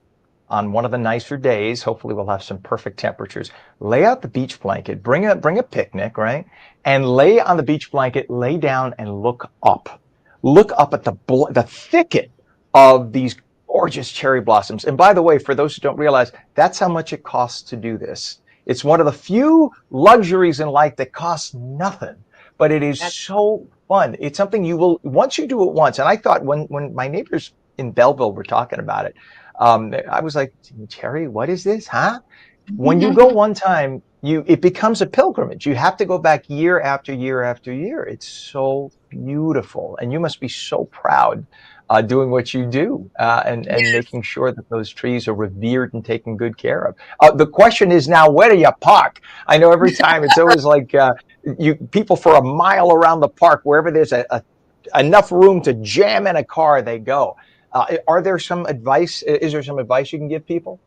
on one of the nicer days. Hopefully, we'll have some perfect temperatures. Lay out the beach blanket, bring a picnic, right? And lay on the beach blanket, lay down and look up. Look up at the thicket of these gorgeous cherry blossoms. And by the way, for those who don't realize, that's how much it costs to do this. It's one of the few luxuries in life that costs nothing, but it is That's so fun. It's something you will, once you do it once. And I thought when my neighbors in Belleville were talking about it, I was like, Terry, what is this? Huh? When you go one time, it becomes a pilgrimage. You have to go back year after year after year. It's so beautiful, and you must be so proud doing what you do and making sure that those trees are revered and taken good care of. The question is now, where do you park? I know every time it's always like you people for a mile around the park, wherever there's enough room to jam in a car, they go. Are there some advice? Is there some advice you can give people?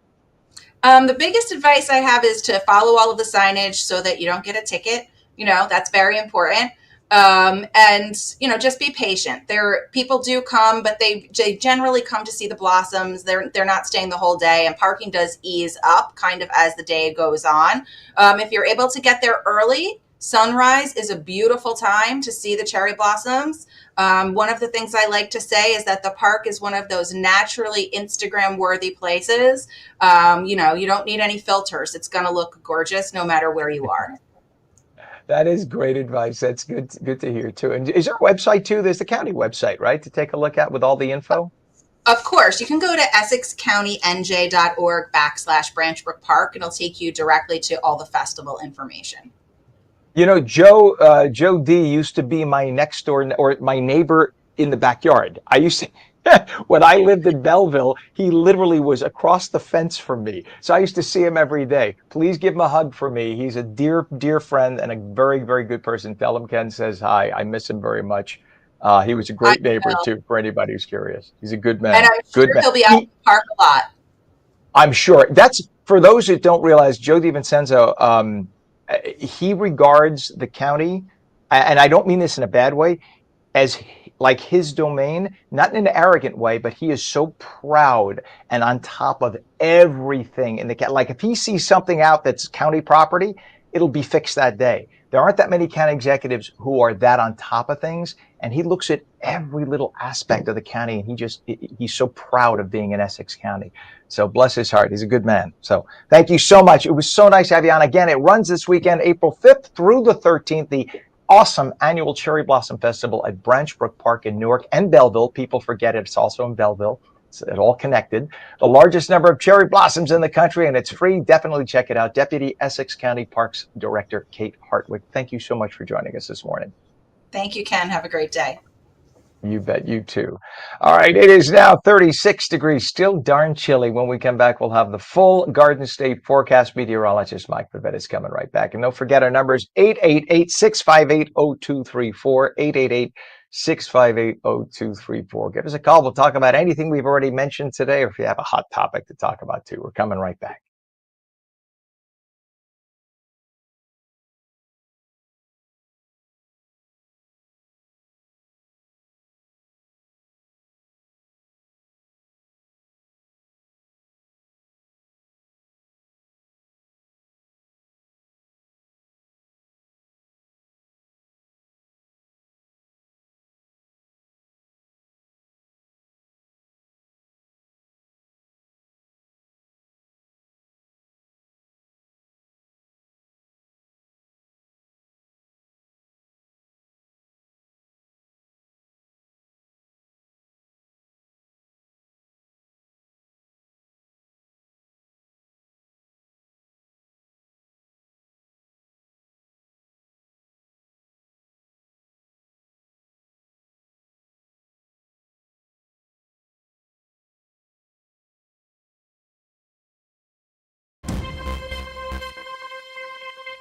The biggest advice I have is to follow all of the signage so that you don't get a ticket. That's very important. And just be patient. People do come, but they generally come to see the blossoms. They're not staying the whole day, and parking does ease up kind of as the day goes on. If you're able to get there early, sunrise is a beautiful time to see the cherry blossoms. One of the things I like to say is that the park is one of those naturally Instagram worthy places. You don't need any filters. It's going to look gorgeous no matter where you are. That is great advice. That's good to hear too. And is there a website too? There's the county website, right, to take a look at with all the info? Of course, you can go to EssexCountyNJ.org/Branchbrook Park. It'll take you directly to all the festival information. Joe D used to be my next door or my neighbor in the backyard. I used to when I lived in Belleville, he literally was across the fence from me. So I used to see him every day. Please give him a hug for me. He's a dear, dear friend and a very, very good person. Tell him Ken says hi. I miss him very much. He was a I great neighbor will. too, for anybody who's curious. He's a good And man. I'm Good sure man. he'll be out in the park a lot. I'm sure that's for those who don't realize, Joe DiVincenzo, he regards the county, and I don't mean this in a bad way, as like his domain, not in an arrogant way, but he is so proud and on top of everything in the county. Like if he sees something out that's county property, it'll be fixed that day. There aren't that many county executives who are that on top of things, and he looks at every little aspect of the county, and he's so proud of being in Essex County. So bless his heart. He's a good man. So thank you so much. It was so nice to have you on again. It runs this weekend, April 5th through the 13th. The awesome annual Cherry Blossom Festival at Branchbrook Park in Newark and Belleville. People forget it. It's also in Belleville. It's all connected. The largest number of cherry blossoms in the country, and it's free. Definitely check it out. Deputy Essex County Parks Director Kate Hartwick, thank you so much for joining us this morning. Thank you, Ken. Have a great day. You bet, you too. All right, it is now 36 degrees, still darn chilly. When we come back, we'll have the full Garden State forecast. Meteorologist Mike Favetta is coming right back. And don't forget our numbers, 888-658-0234, 888-658-0234. Give us a call. We'll talk about anything we've already mentioned today, or if you have a hot topic to talk about too. We're coming right back.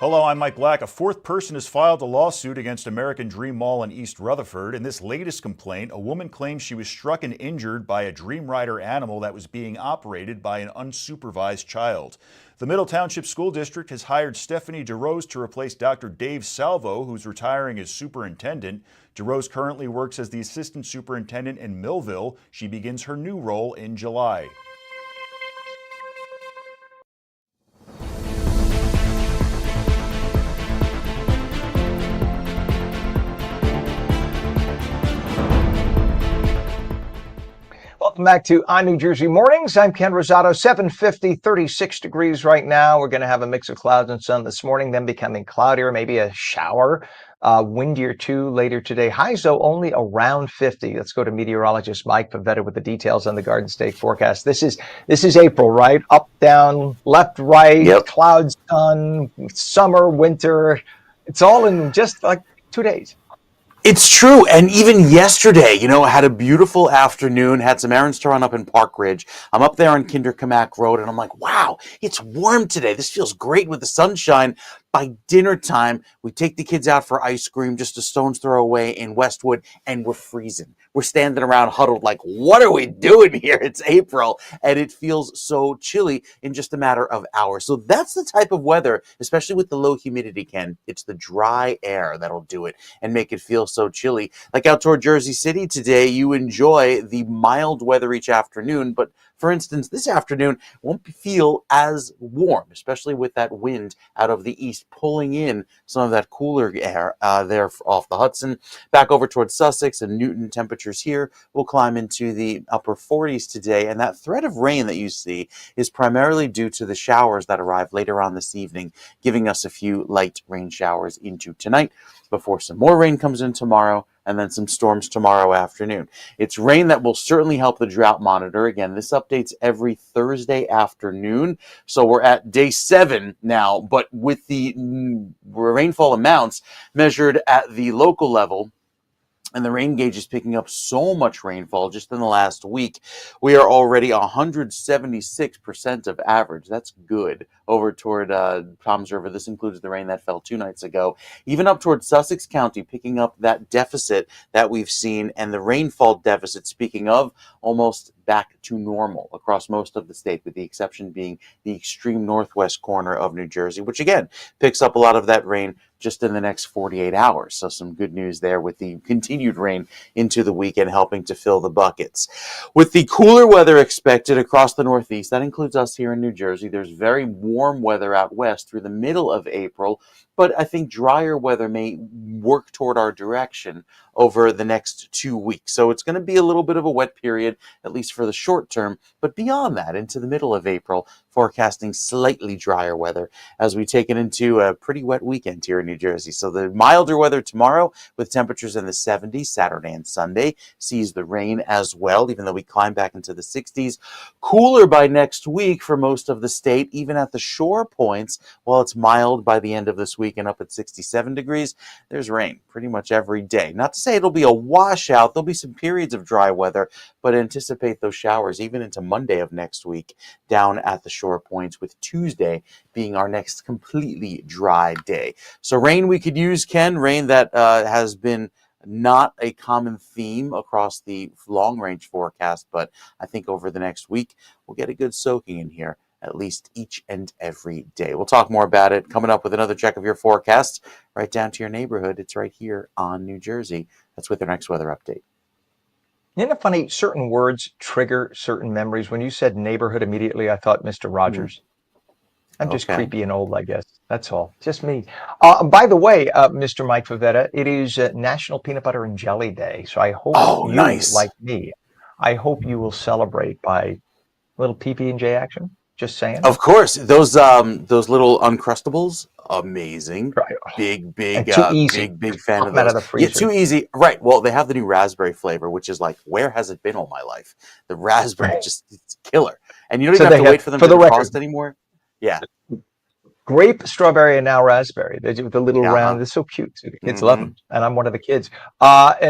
Hello, I'm Mike Black. A fourth person has filed a lawsuit against American Dream Mall in East Rutherford. In this latest complaint, a woman claims she was struck and injured by a Dream Rider animal that was being operated by an unsupervised child. The Middle Township School District has hired Stephanie DeRose to replace Dr. Dave Salvo, who's retiring as superintendent. DeRose currently works as the assistant superintendent in Millville. She begins her new role in July. Welcome back to ONNJ Jersey Mornings. I'm Ken Rosato. 750, 36 degrees right now. We're going to have a mix of clouds and sun this morning, then becoming cloudier, maybe a shower. Windier too later today. Highs though only around 50. Let's go to meteorologist Mike Favetta with the details on the Garden State forecast. This is April, right? Up, down, left, right, Yep. clouds, sun, summer, winter. It's all in just like 2 days. It's true. And even yesterday, I had a beautiful afternoon, had some errands to run up in Park Ridge. I'm up there on Kinderkamak Road, and I'm like, wow, it's warm today. This feels great with the sunshine. By dinner time, we take the kids out for ice cream just a stone's throw away in Westwood, and we're freezing. We're standing around huddled like, what are we doing here? It's April, and it feels so chilly in just a matter of hours. So that's the type of weather, especially with the low humidity, Ken. It's the dry air that'll do it and make it feel so chilly. Like out toward Jersey City today, you enjoy the mild weather each afternoon, but for instance, this afternoon won't feel as warm, especially with that wind out of the east pulling in some of that cooler air there off the Hudson. Back over towards Sussex and Newton, temperatures here will climb into the upper 40s today. And that threat of rain that you see is primarily due to the showers that arrive later on this evening, giving us a few light rain showers into tonight before some more rain comes in tomorrow, and then some storms tomorrow afternoon. It's rain that will certainly help the drought monitor. Again, this updates every Thursday afternoon. So we're at day 7 now, but with the rainfall amounts measured at the local level, and the rain gauge is picking up so much rainfall just in the last week. We are already 176% of average. That's good. Over toward Toms River, this includes the rain that fell 2 nights ago. Even up toward Sussex County, picking up that deficit that we've seen, and the rainfall deficit, speaking of, almost back to normal across most of the state, with the exception being the extreme northwest corner of New Jersey, which again picks up a lot of that rain just in the next 48 hours. So some good news there with the continued rain into the weekend helping to fill the buckets. With the cooler weather expected across the Northeast, that includes us here in New Jersey, there's very warm weather out west through the middle of April, but I think drier weather may work toward our direction over the next 2 weeks. So it's going to be a little bit of a wet period, at least for the short term, but beyond that, into the middle of April, forecasting slightly drier weather as we take it into a pretty wet weekend here in New Jersey. So the milder weather tomorrow with temperatures in the 70s, Saturday and Sunday sees the rain as well, even though we climb back into the 60s. Cooler by next week for most of the state, even at the shore points. While it's mild by the end of this week and up at 67 degrees, there's rain pretty much every day. Not to say it'll be a washout. There'll be some periods of dry weather, but anticipate those showers even into Monday of next week down at the shore points, with Tuesday being our next completely dry day. So rain we could use, Ken, rain that has been not a common theme across the long range forecast, but I think over the next week we'll get a good soaking in here, at least each and every day. We'll talk more about it coming up with another check of your forecast right down to your neighborhood. It's right here on New Jersey. That's with our next weather update. Isn't it funny? Certain words trigger certain memories. When you said neighborhood, immediately I thought Mr. Rogers. I'm just creepy and old, I guess. That's all. Just me. By the way, Mr. Mike Favetta, it is National Peanut Butter and Jelly Day. So I hope you, nice. like me, I hope you will celebrate by little PB&J action. Just saying. Of course, those little Uncrustables, amazing. Right. Big fan of Out of those. the freezer. Too easy. Right. Well, they have the new raspberry flavor, which is like, where has it been all my life? The raspberry, it's killer. And you don't even have to wait for them to defrost anymore. Yeah. Grape, strawberry, and now raspberry. They do the little round. They're so cute. The kids love them, and I'm one of the kids. But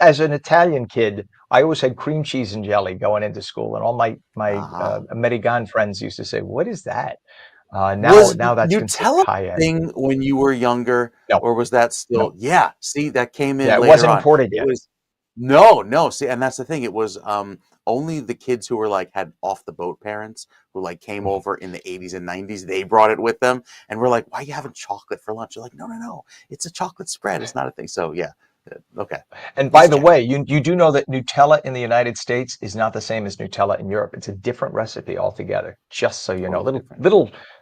as an Italian kid, I always had cream cheese and jelly going into school, and all my American friends used to say, "What is that?" Was Now that's considered Nutella high a end. thing when you were younger, No, or was that no, still? Yeah, see, that came in yeah, it later wasn't on. imported It yet. was no, see, and that's the thing. It was only the kids who were like had off the boat parents who like came Mhm. over in the 80s and 90s. They brought it with them, and we're like, "Why are you having chocolate for lunch?" They're like, "No, it's a chocolate spread. It's not a thing." So yeah, okay, And by just the check. way, you do know that Nutella in the United States is not the same as Nutella in Europe. It's a different recipe altogether. Just so you know, Totally different.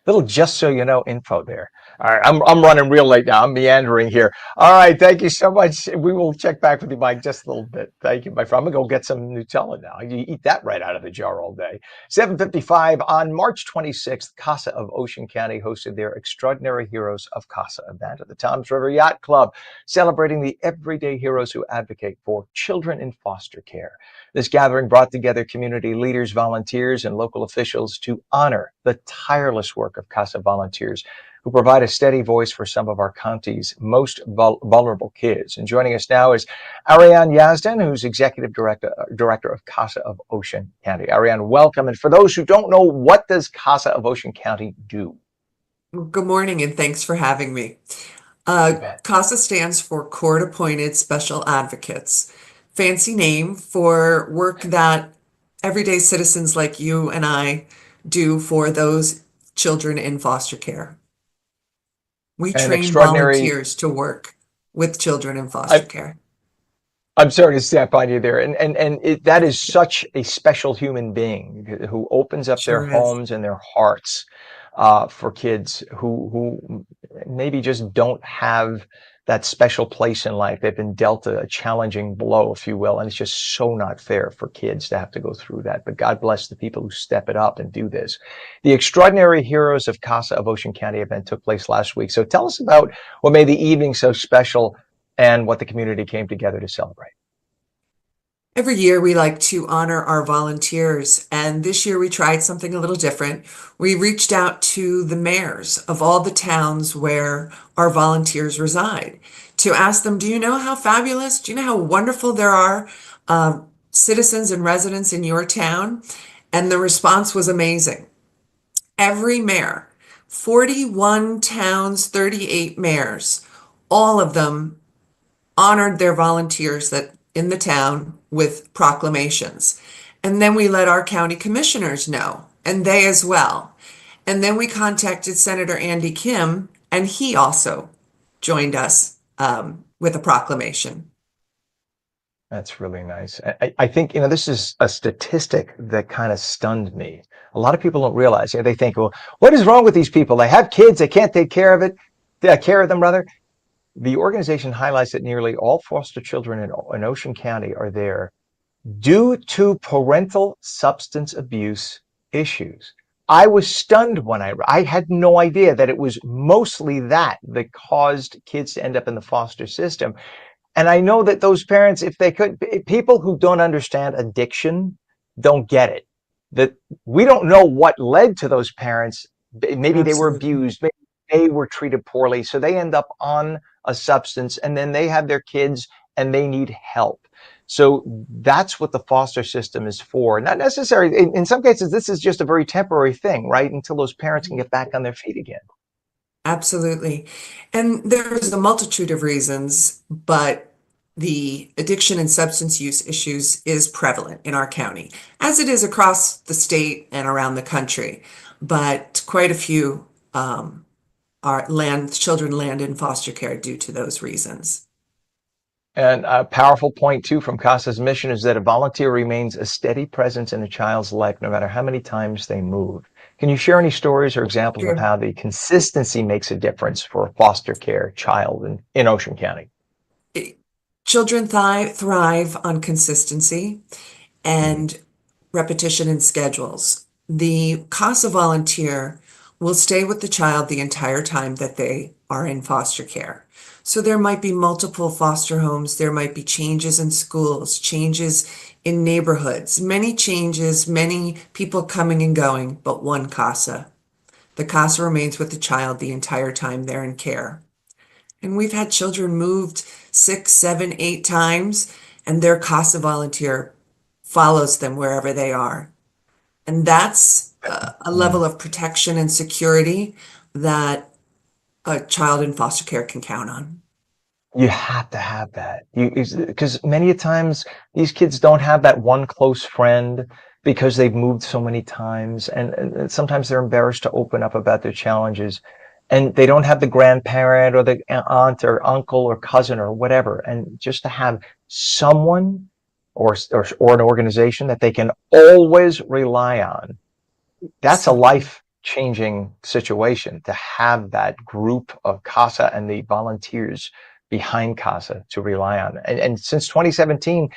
little just so you know info there. All right, I'm running real late now. I'm meandering here. All right, thank you so much. We will check back with you, Mike, just a little bit. Thank you, my friend. I'm gonna go get some Nutella now. You eat that right out of the jar all day. 7:55 on March 26th, Casa of Ocean County hosted their Extraordinary Heroes of Casa event at the Toms River Yacht Club, celebrating the everyday heroes who advocate for children in foster care. This gathering brought together community leaders, volunteers, and local officials to honor the tireless work of CASA volunteers who provide a steady voice for some of our county's most vulnerable kids. And joining us now is Ariane Yazdan, who's Executive Director of CASA of Ocean County. Ariane, welcome. And for those who don't know, what does CASA of Ocean County do? Good morning, and thanks for having me. You bet. CASA stands for Court Appointed Special Advocates. Fancy name for work that everyday citizens like you and I do for those children in foster care. We An train extraordinary, volunteers to work with children in foster I, care. I'm sorry to step on you there. That is such a special human being who opens up their Sure is. homes and their hearts for kids who maybe just don't have that special place in life. They've been dealt a challenging blow, if you will, and it's just so not fair for kids to have to go through that. But God bless the people who step it up and do this. The Extraordinary Heroes of Casa of Ocean County event took place last week. So tell us about what made the evening so special and what the community came together to celebrate. Every year we like to honor our volunteers, and this year we tried something a little different. We reached out to the mayors of all the towns where our volunteers reside to ask them, do you know how fabulous, do you know how wonderful there are citizens and residents in your town? And the response was amazing. Every mayor, 41 towns, 38 mayors, all of them honored their volunteers that in the town with proclamations. And then we let our county commissioners know, and they as well. And then we contacted Senator Andy Kim, and he also joined us with a proclamation. That's really nice. I think, this is a statistic that kind of stunned me. A lot of people don't realize, they think, well, what is wrong with these people? They have kids, they can't take care of them rather. The organization highlights that nearly all foster children in Ocean County are there due to parental substance abuse issues. I was stunned when I had no idea that it was mostly that caused kids to end up in the foster system. And I know that those parents, if they could, people who don't understand addiction don't get it. That we don't know what led to those parents. Maybe they were Absolutely. abused, maybe they were treated poorly. So they end up on a substance and then they have their kids and they need help. So that's what the foster system is for. Not necessarily, in some cases, this is just a very temporary thing, right? Until those parents can get back on their feet again. Absolutely. And there's a multitude of reasons, but the addiction and substance use issues is prevalent in our county, as it is across the state and around the country. But quite a few children land in foster care due to those reasons. And a powerful point, too, from CASA's mission is that a volunteer remains a steady presence in a child's life, no matter how many times they move. Can you share any stories or examples of True. how the consistency makes a difference for a foster care child in Ocean County? Children thrive on consistency and repetition and schedules. The CASA volunteer will stay with the child the entire time that they are in foster care. So there might be multiple foster homes, there might be changes in schools, changes in neighborhoods, many changes, many people coming and going, but one CASA. The CASA remains with the child the entire time they're in care. And we've had children moved 6, 7, 8 times, and their CASA volunteer follows them wherever they are. And that's a level of protection and security that a child in foster care can count on. You have to have that. Because many a times these kids don't have that one close friend because they've moved so many times, and sometimes they're embarrassed to open up about their challenges, and they don't have the grandparent or the aunt or uncle or cousin or whatever. And just to have someone or an organization that they can always rely on, that's a life-changing situation, to have that group of CASA and the volunteers behind CASA to rely on. And since 2017,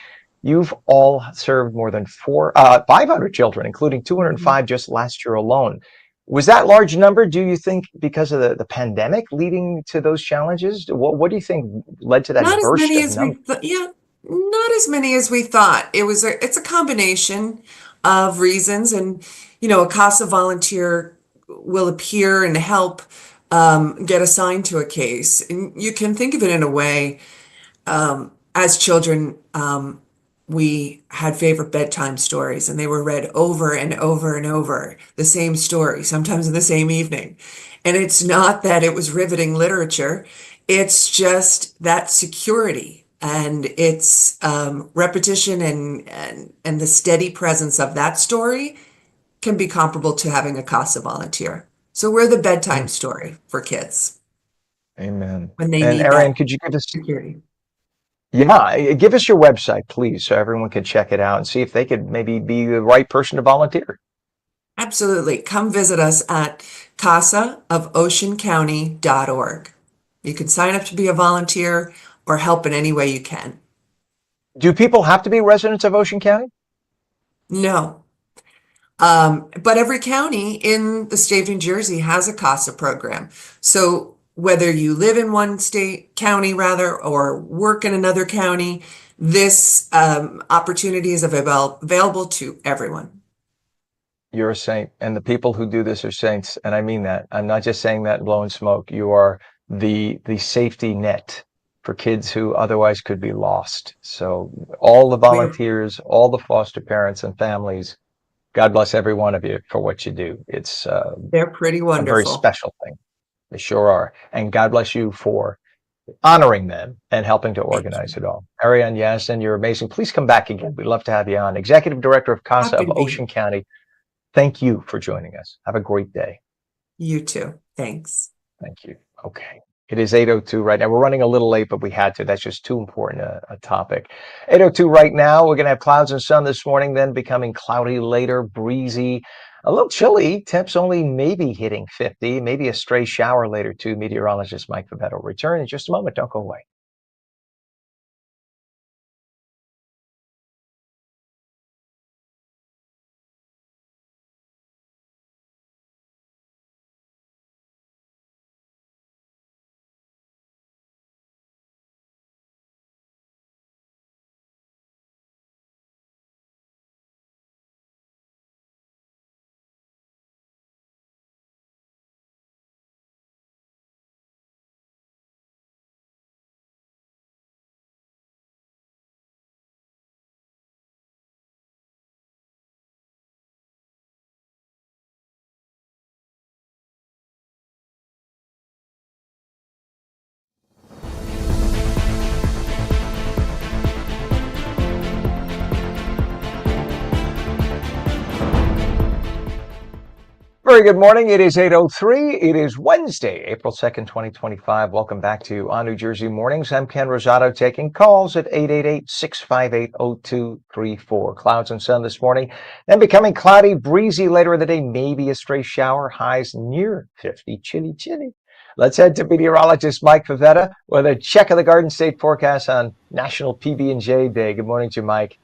you've all served more than 500 children, including 205 just last year alone. Was that large number, do you think, because of the pandemic leading to those challenges? What do you think led to that Not as burst many of as we numbers? yeah, not as many as we thought. It's a combination of reasons, and a CASA volunteer will appear and help get assigned to a case. And you can think of it in a way, as children, we had favorite bedtime stories, and they were read over and over and over, the same story, sometimes in the same evening. And it's not that it was riveting literature, it's just that security and its repetition and the steady presence of that story can be comparable to having a CASA volunteer. So we're the bedtime story for kids Amen. when they And need Ariane, that could you give us security. give us your website, please, so everyone can check it out and see if they could maybe be the right person to volunteer. Absolutely. Come visit us at casaofoceancounty.org. You can sign up to be a volunteer or help in any way you can. Do people have to be residents of Ocean County? No. But every county in the state of New Jersey has a CASA program. So whether you live in one county rather, or work in another county, this opportunity is available to everyone. You're a saint, and the people who do this are saints, and I mean that. I'm not just saying that blowing smoke. You are the safety net for kids who otherwise could be lost. So all the volunteers, all the foster parents and families, God bless every one of you for what you do. It's They're pretty a very wonderful. special thing. They sure are. And God bless you for honoring them and helping to organize it all. Ariane Yasin, you're amazing. Please come back again. We'd love to have you on. Executive Director of CASA Happy of to be. Ocean County. Thank you for joining us. Have a great day. You too. Thanks. Thank you. Okay. It is 8:02 right now. We're running a little late, but we had to. That's just too important a topic. 8:02 right now. We're going to have clouds and sun this morning, then becoming cloudy later, breezy, a little chilly. Temps only maybe hitting 50, maybe a stray shower later too. Meteorologist Mike Favetta will return in just a moment. Don't go away. Very good morning. It is 8:03. It is Wednesday, April 2nd, 2025. Welcome back to ONNJ Mornings. I'm Ken Rosato, taking calls at 888-658-0234. Clouds and sun this morning, then becoming cloudy, breezy later in the day, maybe a stray shower, highs near 50. Chilly, chilly. Let's head to meteorologist Mike Favetta with a check of the Garden State forecast on National PB&J Day. Good morning to you, Mike.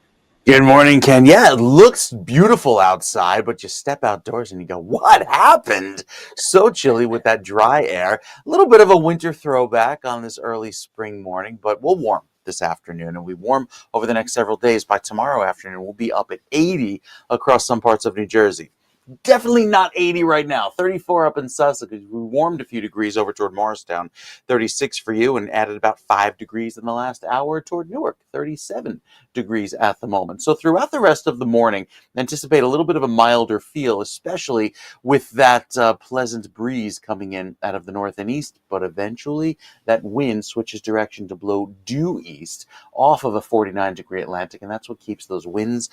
Good morning, Ken. Yeah, it looks beautiful outside, but you step outdoors and you go, what happened? So chilly with that dry air. A little bit of a winter throwback on this early spring morning, but we'll warm this afternoon, and we warm over the next several days. By tomorrow afternoon, we'll be up at 80 across some parts of New Jersey. definitely not 80 right now. 34 up in Sussex. We warmed a few degrees over toward Morristown. 36 for you, and added about 5 degrees in the last hour toward Newark. 37 degrees at the moment. So throughout the rest of the morning, anticipate a little bit of a milder feel, especially with that pleasant breeze coming in out of the north and east. But eventually, that wind switches direction to blow due east off of a 49-degree Atlantic, and that's what keeps those winds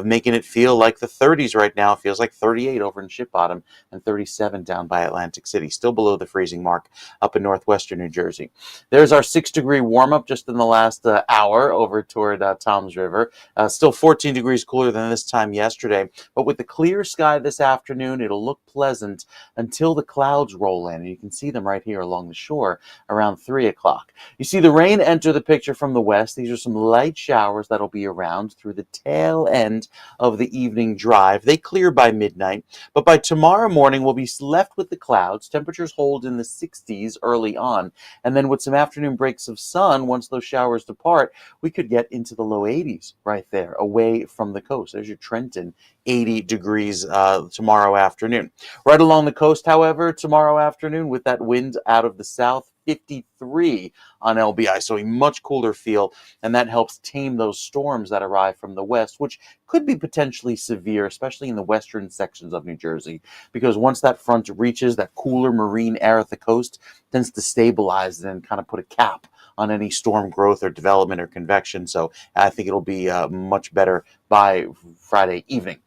making it feel like the 30s right now. It feels like 38 over in Ship Bottom and 37 down by Atlantic City, still below the freezing mark up in northwestern New Jersey. There's our 6-degree warm-up just in the last hour over toward Toms River. Still 14 degrees cooler than this time yesterday, but with the clear sky this afternoon, it'll look pleasant until the clouds roll in, and you can see them right here along the shore around 3 o'clock. You see the rain enter the picture from the west. These are some light showers that'll be around through the tail end of the evening drive. They clear by midnight, but by tomorrow morning we'll be left with the clouds. Temperatures hold in the 60s early on, and then with some afternoon breaks of sun, once those showers depart, we could get into the low 80s right there away from the coast. There's your Trenton, 80 degrees tomorrow afternoon. Right along the coast, however, tomorrow afternoon with that wind out of the south, 53 on LBI, so a much cooler feel, and that helps tame those storms that arrive from the west, which could be potentially severe, especially in the western sections of New Jersey, because once that front reaches that cooler marine air at the coast, it tends to stabilize and kind of put a cap on any storm growth or development or convection. So I think it'll be much better by Friday evening.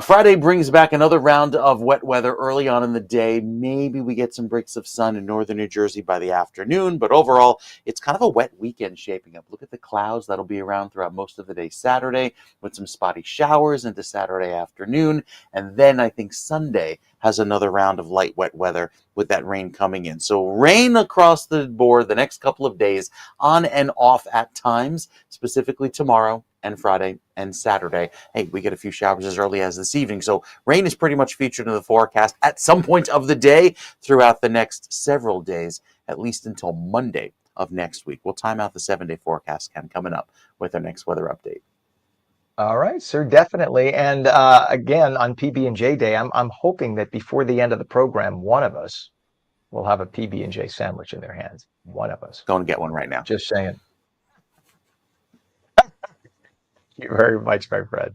Friday brings back another round of wet weather early on in the day. Maybe we get some breaks of sun in northern New Jersey by the afternoon, but overall, it's kind of a wet weekend shaping up. Look at the clouds that'll be around throughout most of the day Saturday, with some spotty showers into Saturday afternoon. And then I think Sunday has another round of light wet weather with that rain coming in. So rain across the board the next couple of days, on and off at times, specifically tomorrow and Friday and Saturday. Hey, we get a few showers as early as this evening. So rain is pretty much featured in the forecast at some point of the day throughout the next several days, at least until Monday of next week. We'll time out the 7-day forecast, Ken, coming up with our next weather update. All right, sir, definitely. And again, on PB&J Day, I'm hoping that before the end of the program, one of us will have a PB&J sandwich in their hands. One of us. Go and get one right now. Just saying. Thank you very much, my friend.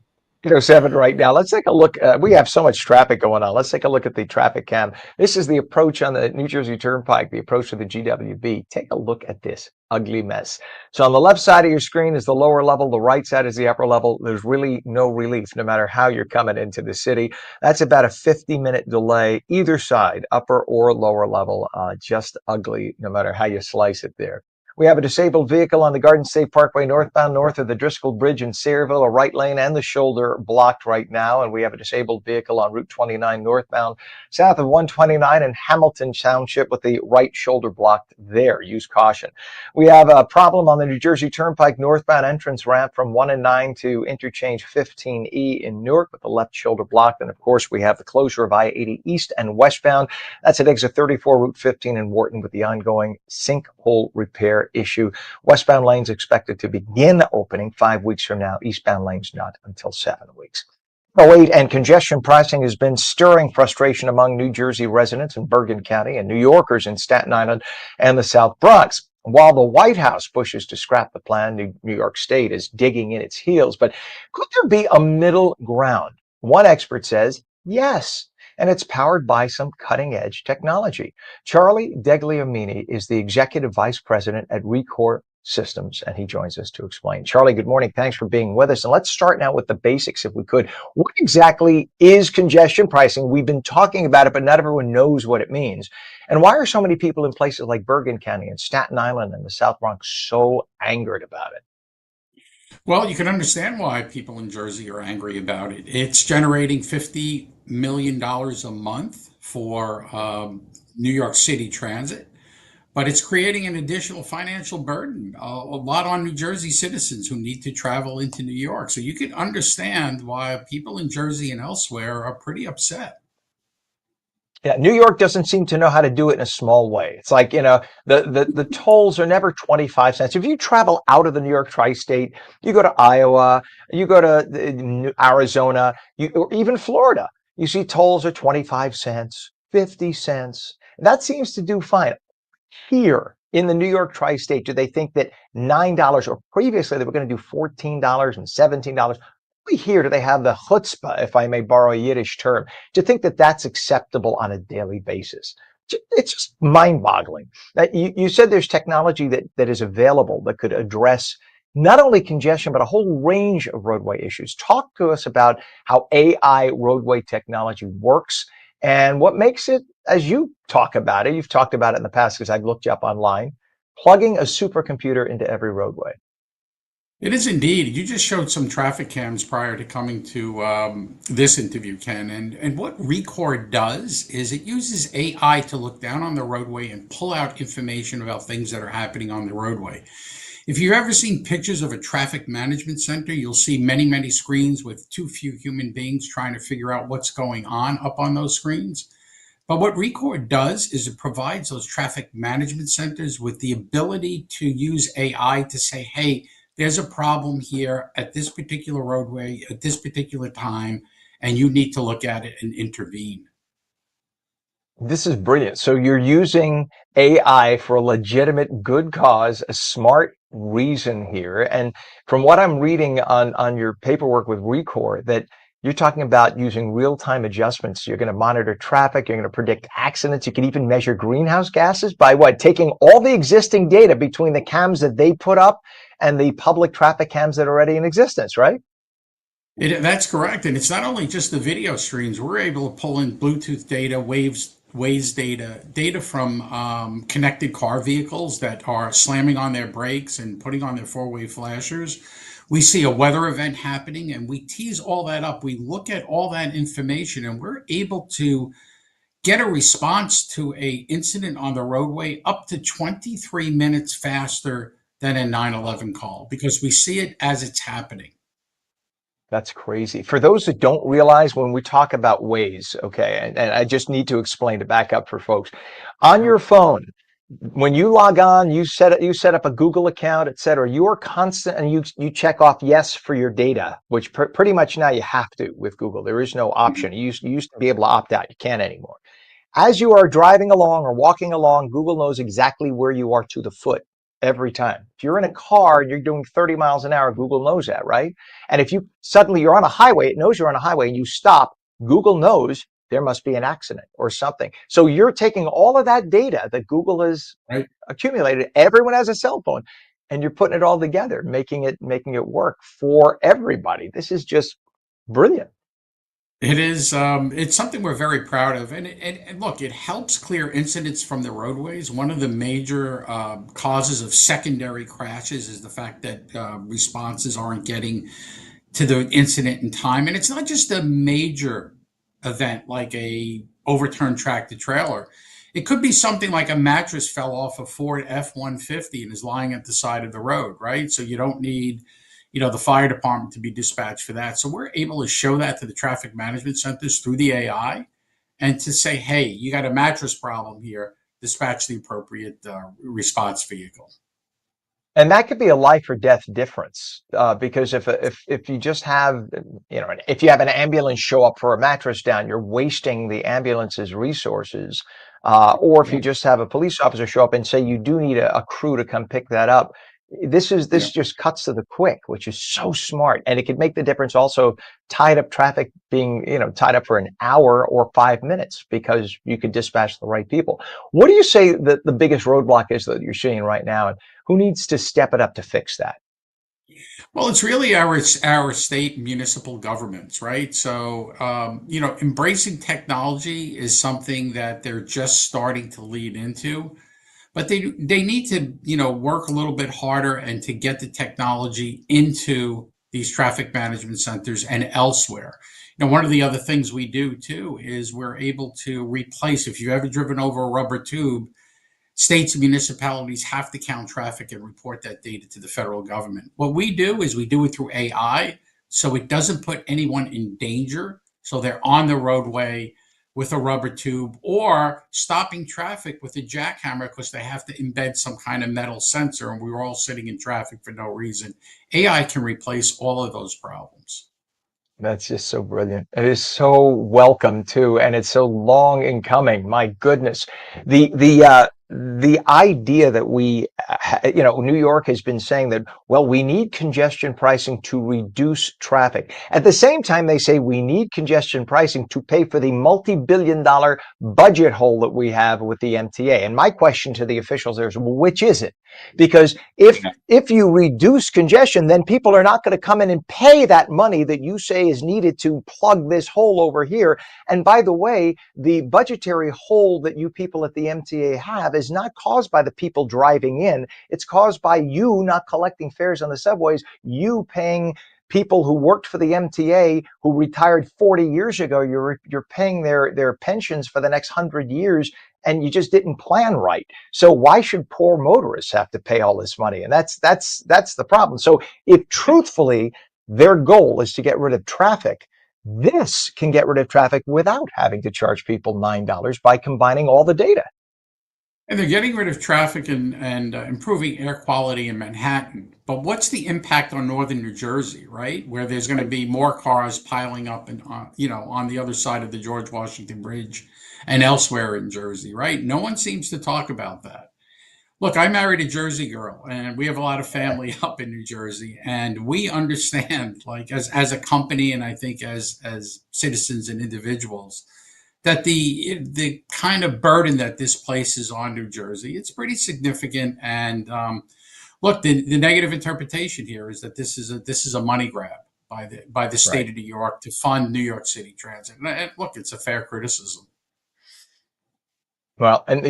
7 right now. Let's take a look. We have so much traffic going on. Let's take a look at the traffic cam. This is the approach on the New Jersey Turnpike, the approach to the GWB. Take a look at this ugly mess. So on the left side of your screen is the lower level. The right side is the upper level. There's really no relief, no matter how you're coming into the city. That's about a 50-minute delay, either side, upper or lower level. Just ugly, no matter how you slice it there. We have a disabled vehicle on the Garden State Parkway northbound, north of the Driscoll Bridge in Sayreville, a right lane and the shoulder blocked right now. And we have a disabled vehicle on Route 29 northbound, south of 129 in Hamilton Township with the right shoulder blocked there. Use caution. We have a problem on the New Jersey Turnpike northbound entrance ramp from 1 and 9 to interchange 15E in Newark with the left shoulder blocked. And of course, we have the closure of I-80 east and westbound. That's at exit 34, Route 15 in Wharton with the ongoing sinkhole repair issue. Westbound lanes expected to begin opening 5 weeks from now. Eastbound lanes not until 7 weeks. Wait, and congestion pricing has been stirring frustration among New Jersey residents in Bergen County and New Yorkers in Staten Island and the South Bronx. While the White House pushes to scrap the plan, New York State is digging in its heels. But could there be a middle ground? One expert says yes, and it's powered by some cutting-edge technology. Charlie Degliamini is the executive vice president at Recor Systems, and he joins us to explain. Charlie, good morning. Thanks for being with us. And let's start now with the basics, if we could. What exactly is congestion pricing? We've been talking about it, but not everyone knows what it means. And why are so many people in places like Bergen County and Staten Island and the South Bronx so angered about it? Well, you can understand why people in Jersey are angry about it. It's generating $50 million a month for New York City Transit, but it's creating an additional financial burden, a lot on New Jersey citizens who need to travel into New York. So you can understand why people in Jersey and elsewhere are pretty upset. Yeah, New York doesn't seem to know how to do it in a small way. It's like, the tolls are never 25 cents. If you travel out of the New York tri-state, you go to Iowa, you go to Arizona, or even Florida, You see tolls are 25 cents, 50 cents. That seems to do fine. Here in the New York tri-state, do they think that $9, or previously they were going to do $14 and $17? Only here do they have the chutzpah, if I may borrow a Yiddish term, to think that that's acceptable on a daily basis. It's just mind-boggling. You said there's technology that is available that could address not only congestion, but a whole range of roadway issues. Talk to us about how AI roadway technology works and what makes it, as you talk about it, you've talked about it in the past because I've looked you up online, plugging a supercomputer into every roadway. It is indeed. You just showed some traffic cams prior to coming to this interview, Ken. And what Record does is it uses AI to look down on the roadway and pull out information about things that are happening on the roadway. If you've ever seen pictures of a traffic management center, you'll see many, many screens with too few human beings trying to figure out what's going on up on those screens. But what Record does is it provides those traffic management centers with the ability to use AI to say, hey, there's a problem here at this particular roadway at this particular time, and you need to look at it and intervene. This is brilliant. So you're using AI for a legitimate good cause, a smart reason here. And from what I'm reading on your paperwork with Record, that you're talking about using real-time adjustments. You're going to monitor traffic. You're going to predict accidents. You can even measure greenhouse gases by what? Taking all the existing data between the cams that they put up and the public traffic cams that are already in existence, right? That's correct. And it's not only just the video streams. We're able to pull in Bluetooth data, waves data from connected car vehicles that are slamming on their brakes and putting on their four-way flashers. We see a weather event happening and we tease all that up. We look at all that information and we're able to get a response to a incident on the roadway up to 23 minutes faster than a 911 call because we see it as it's happening. That's crazy. For those that don't realize, when we talk about Waze, okay, and I just need to explain to back up for folks. On your phone, when you log on, you set up a Google account, et cetera, you are constant and you check off yes for your data, which pretty much now you have to with Google. There is no option. You used to be able to opt out. You can't anymore. As you are driving along or walking along, Google knows exactly where you are to the foot every time. If you're in a car and you're doing 30 miles an hour, Google knows that, right? And if you suddenly you're on a highway, it knows you're on a highway and you stop, Google knows there must be an accident or something. So you're taking all of that data that Google has accumulated. Everyone has a cell phone and you're putting it all together, making it work for everybody. This is just brilliant. It is. It's something we're very proud of, and look, it helps clear incidents from the roadways. One of the major causes of secondary crashes is the fact that responses aren't getting to the incident in time, and it's not just a major event like a overturned tractor trailer. It could be something like a mattress fell off a Ford F-150 and is lying at the side of the road, right? So you don't need the fire department to be dispatched for that. So we're able to show that to the traffic management centers through the AI and to say, hey, you got a mattress problem here, dispatch the appropriate response vehicle. And that could be a life or death difference, because if you just have, if you have an ambulance show up for a mattress down, you're wasting the ambulance's resources. Or if you just have a police officer show up and say you do need a crew to come pick that up, this just cuts to the quick, which is so smart, and it could make the difference. Also, tied up traffic being tied up for an hour or 5 minutes because you could dispatch the right people. What do you say that the biggest roadblock is that you're seeing right now, and who needs to step it up to fix that? Well, it's really our state municipal governments, right? So, embracing technology is something that they're just starting to lead into, but they need to, work a little bit harder and to get the technology into these traffic management centers and elsewhere. One of the other things we do too is we're able to replace, if you've ever driven over a rubber tube, states and municipalities have to count traffic and report that data to the federal government. What we do is we do it through AI, so it doesn't put anyone in danger. So they're on the roadway with a rubber tube or stopping traffic with a jackhammer because they have to embed some kind of metal sensor and we were all sitting in traffic for no reason. AI can replace all of those problems. That's just so brilliant. It is so welcome too, and it's so long in coming. My goodness, the idea that New York has been saying that, well, we need congestion pricing to reduce traffic. At the same time, they say we need congestion pricing to pay for the multi-billion-dollar budget hole that we have with the MTA. And my question to the officials there is, well, which is it? Because if you reduce congestion, then people are not going to come in and pay that money that you say is needed to plug this hole over here. And by the way, the budgetary hole that you people at the MTA have is not caused by the people driving in. It's caused by you not collecting fares on the subways, you paying people who worked for the MTA who retired 40 years ago. You're paying their pensions for the next 100 years, and you just didn't plan right. So why should poor motorists have to pay all this money? And that's the problem. So if truthfully their goal is to get rid of traffic, this can get rid of traffic without having to charge people $9 by combining all the data. And they're getting rid of traffic and improving air quality in Manhattan. But what's the impact on northern New Jersey, right? Where there's going to be more cars piling up and on the other side of the George Washington Bridge and elsewhere in Jersey, right? No one seems to talk about that. Look, I married a Jersey girl, and we have a lot of family up in New Jersey, and we understand, like as a company, and I think as citizens and individuals, that the kind of burden that this places on New Jersey, it's pretty significant. And look, the negative interpretation here is that this is a money grab by the state of New York to fund New York City Transit. And look, it's a fair criticism. Well, and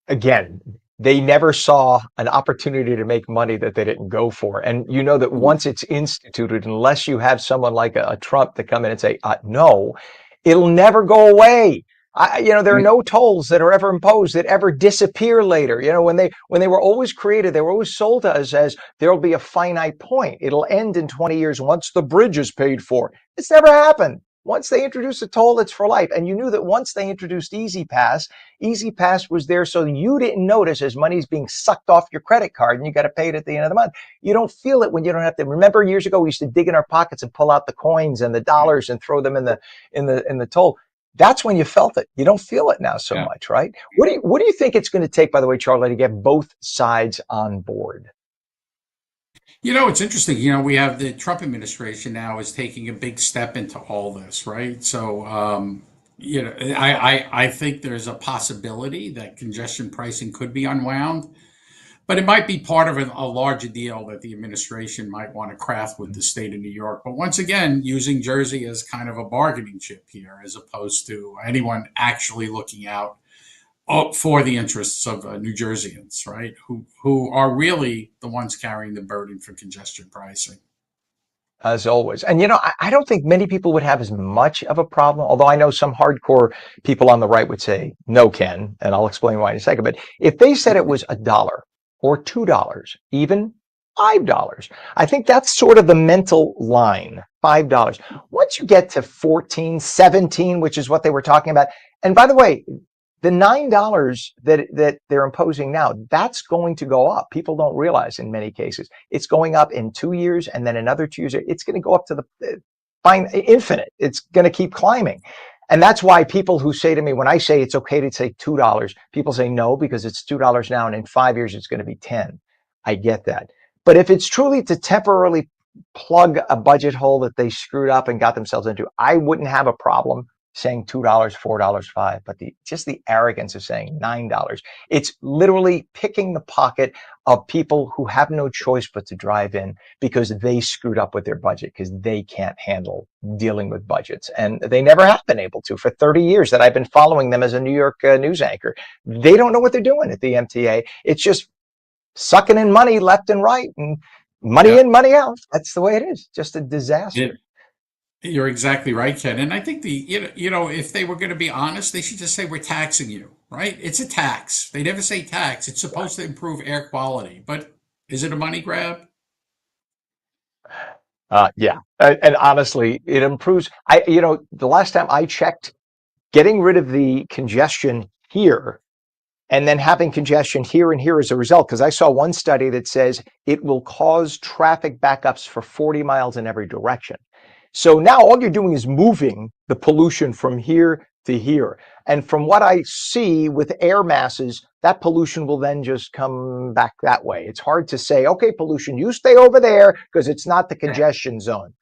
again, they never saw an opportunity to make money that they didn't go for. And you know that once it's instituted, unless you have someone like a Trump to come in and say, no, it'll never go away. There are no tolls that are ever imposed that ever disappear later. When they were always created, they were always sold to us as there'll be a finite point. It'll end in 20 years once the bridge is paid for. It's never happened. Once they introduced a toll, it's for life. And you knew that once they introduced Easy Pass was there so you didn't notice as money's being sucked off your credit card and you got to pay it at the end of the month. You don't feel it when you don't have to. Remember years ago, we used to dig in our pockets and pull out the coins and the dollars and throw them in the toll. That's when you felt it. You don't feel it now so much, right? What do you think it's going to take, by the way, Charlie, to get both sides on board? It's interesting. We have the Trump administration now is taking a big step into all this, right? So, I think there's a possibility that congestion pricing could be unwound, but it might be part of a larger deal that the administration might want to craft with the state of New York. But once again, using Jersey as kind of a bargaining chip here, as opposed to anyone actually looking out for the interests of New Jerseyans, right? Who are really the ones carrying the burden for congestion pricing. As always. And, I don't think many people would have as much of a problem, although I know some hardcore people on the right would say, no, Ken, and I'll explain why in a second. But if they said it was $1 or $2, even $5, I think that's sort of the mental line, $5. Once you get to 14, 17, which is what they were talking about. And by the way, the $9 that they're imposing now, that's going to go up. People don't realize in many cases. It's going up in 2 years and then another 2 years. It's going to go up to the infinite. It's going to keep climbing. And that's why people who say to me, when I say it's okay to say $2, people say no, because it's $2 now and in 5 years it's going to be 10. I get that. But if it's truly to temporarily plug a budget hole that they screwed up and got themselves into, I wouldn't have a problem saying $2, $4, $5, but just the arrogance of saying $9. It's literally picking the pocket of people who have no choice but to drive in because they screwed up with their budget, because they can't handle dealing with budgets. And they never have been able to. For 30 years that I've been following them as a New York news anchor, they don't know what they're doing at the MTA. It's just sucking in money left and right, and money in, money out. That's the way it is. Just a disaster. You're exactly right, Ken. And I think if they were going to be honest, they should just say we're taxing you, right? It's a tax. They never say tax. It's supposed to improve air quality, but is it a money grab? Yeah. And honestly, it improves. The last time I checked, getting rid of the congestion here and then having congestion here and here as a result, because I saw one study that says it will cause traffic backups for 40 miles in every direction. So now all you're doing is moving the pollution from here to here. And from what I see with air masses, that pollution will then just come back that way. It's hard to say, okay, pollution, you stay over there because it's not the Yeah. congestion zone.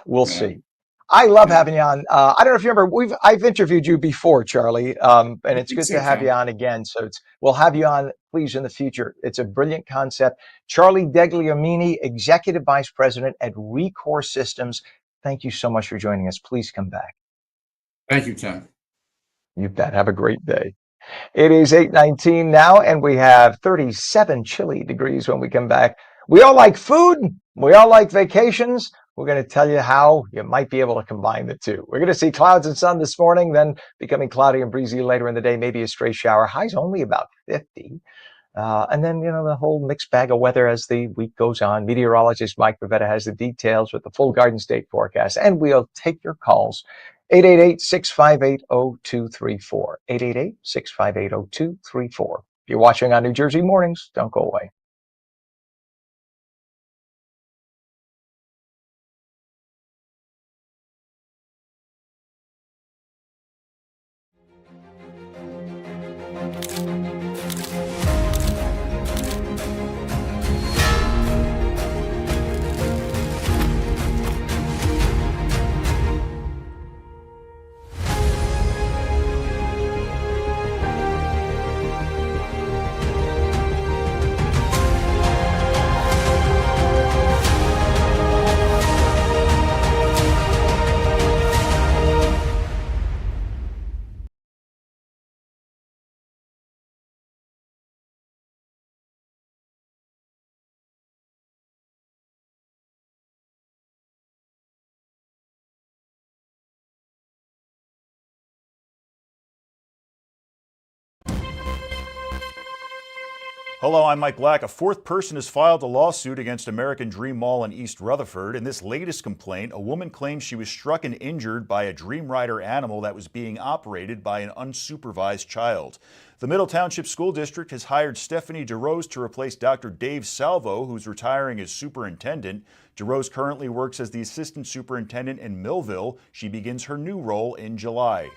We'll Yeah. see. I love Yeah. having you on. I don't know if you remember, I've interviewed you before, Charlie, and I it's think good to so, have you Ken. on again. So we'll have you on, please, in the future. It's a brilliant concept. Charlie Degliamini, Executive Vice President at Recore Systems. Thank you so much for joining us. Please come back. Thank you, Ken. You bet. Have a great day. It is 8:19 now, and we have 37 chilly degrees when we come back. We all like food. We all like vacations. We're going to tell you how you might be able to combine the two. We're going to see clouds and sun this morning, then becoming cloudy and breezy later in the day, maybe a stray shower. Highs only about 50. And then, the whole mixed bag of weather as the week goes on. Meteorologist Mike Favetta has the details with the full Garden State forecast, and we'll take your calls. 888-658-0234. 888-658-0234. If you're watching on New Jersey Mornings, don't go away. Hello, I'm Mike Black. A fourth person has filed a lawsuit against American Dream Mall in East Rutherford. In this latest complaint, a woman claims she was struck and injured by a Dream Rider animal that was being operated by an unsupervised child. The Middle Township School District has hired Stephanie DeRose to replace Dr. Dave Salvo, who's retiring as superintendent. DeRose currently works as the assistant superintendent in Millville. She begins her new role in July.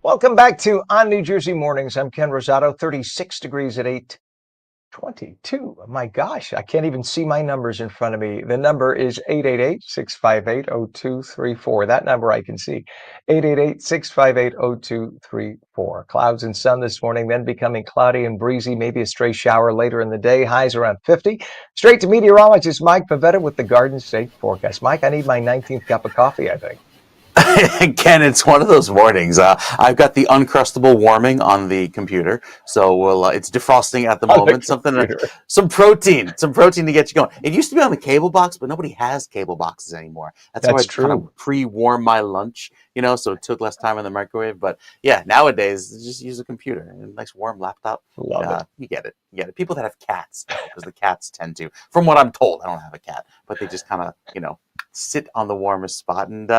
Welcome back to On New Jersey Mornings. I'm Ken Rosato, 36 degrees at 8:22. My gosh, I can't even see my numbers in front of me. The number is 888-658-0234. That number I can see. 888-658-0234. Clouds and sun this morning, then becoming cloudy and breezy, maybe a stray shower later in the day. Highs around 50. Straight to meteorologist Mike Favetta with the Garden State forecast. Mike, I need my 19th cup of coffee, I think. Ken, it's one of those mornings. I've got the Uncrustable warming on the computer, so it's defrosting at the moment. Some protein to get you going. It used to be on the cable box, but nobody has cable boxes anymore. That's how I kind of pre-warm my lunch, so it took less time in the microwave. But yeah, nowadays just use a computer, a nice warm laptop. Love it. You get it. People that have cats, because the cats tend to, from what I'm told, I don't have a cat, but they just kind of, sit on the warmest spot and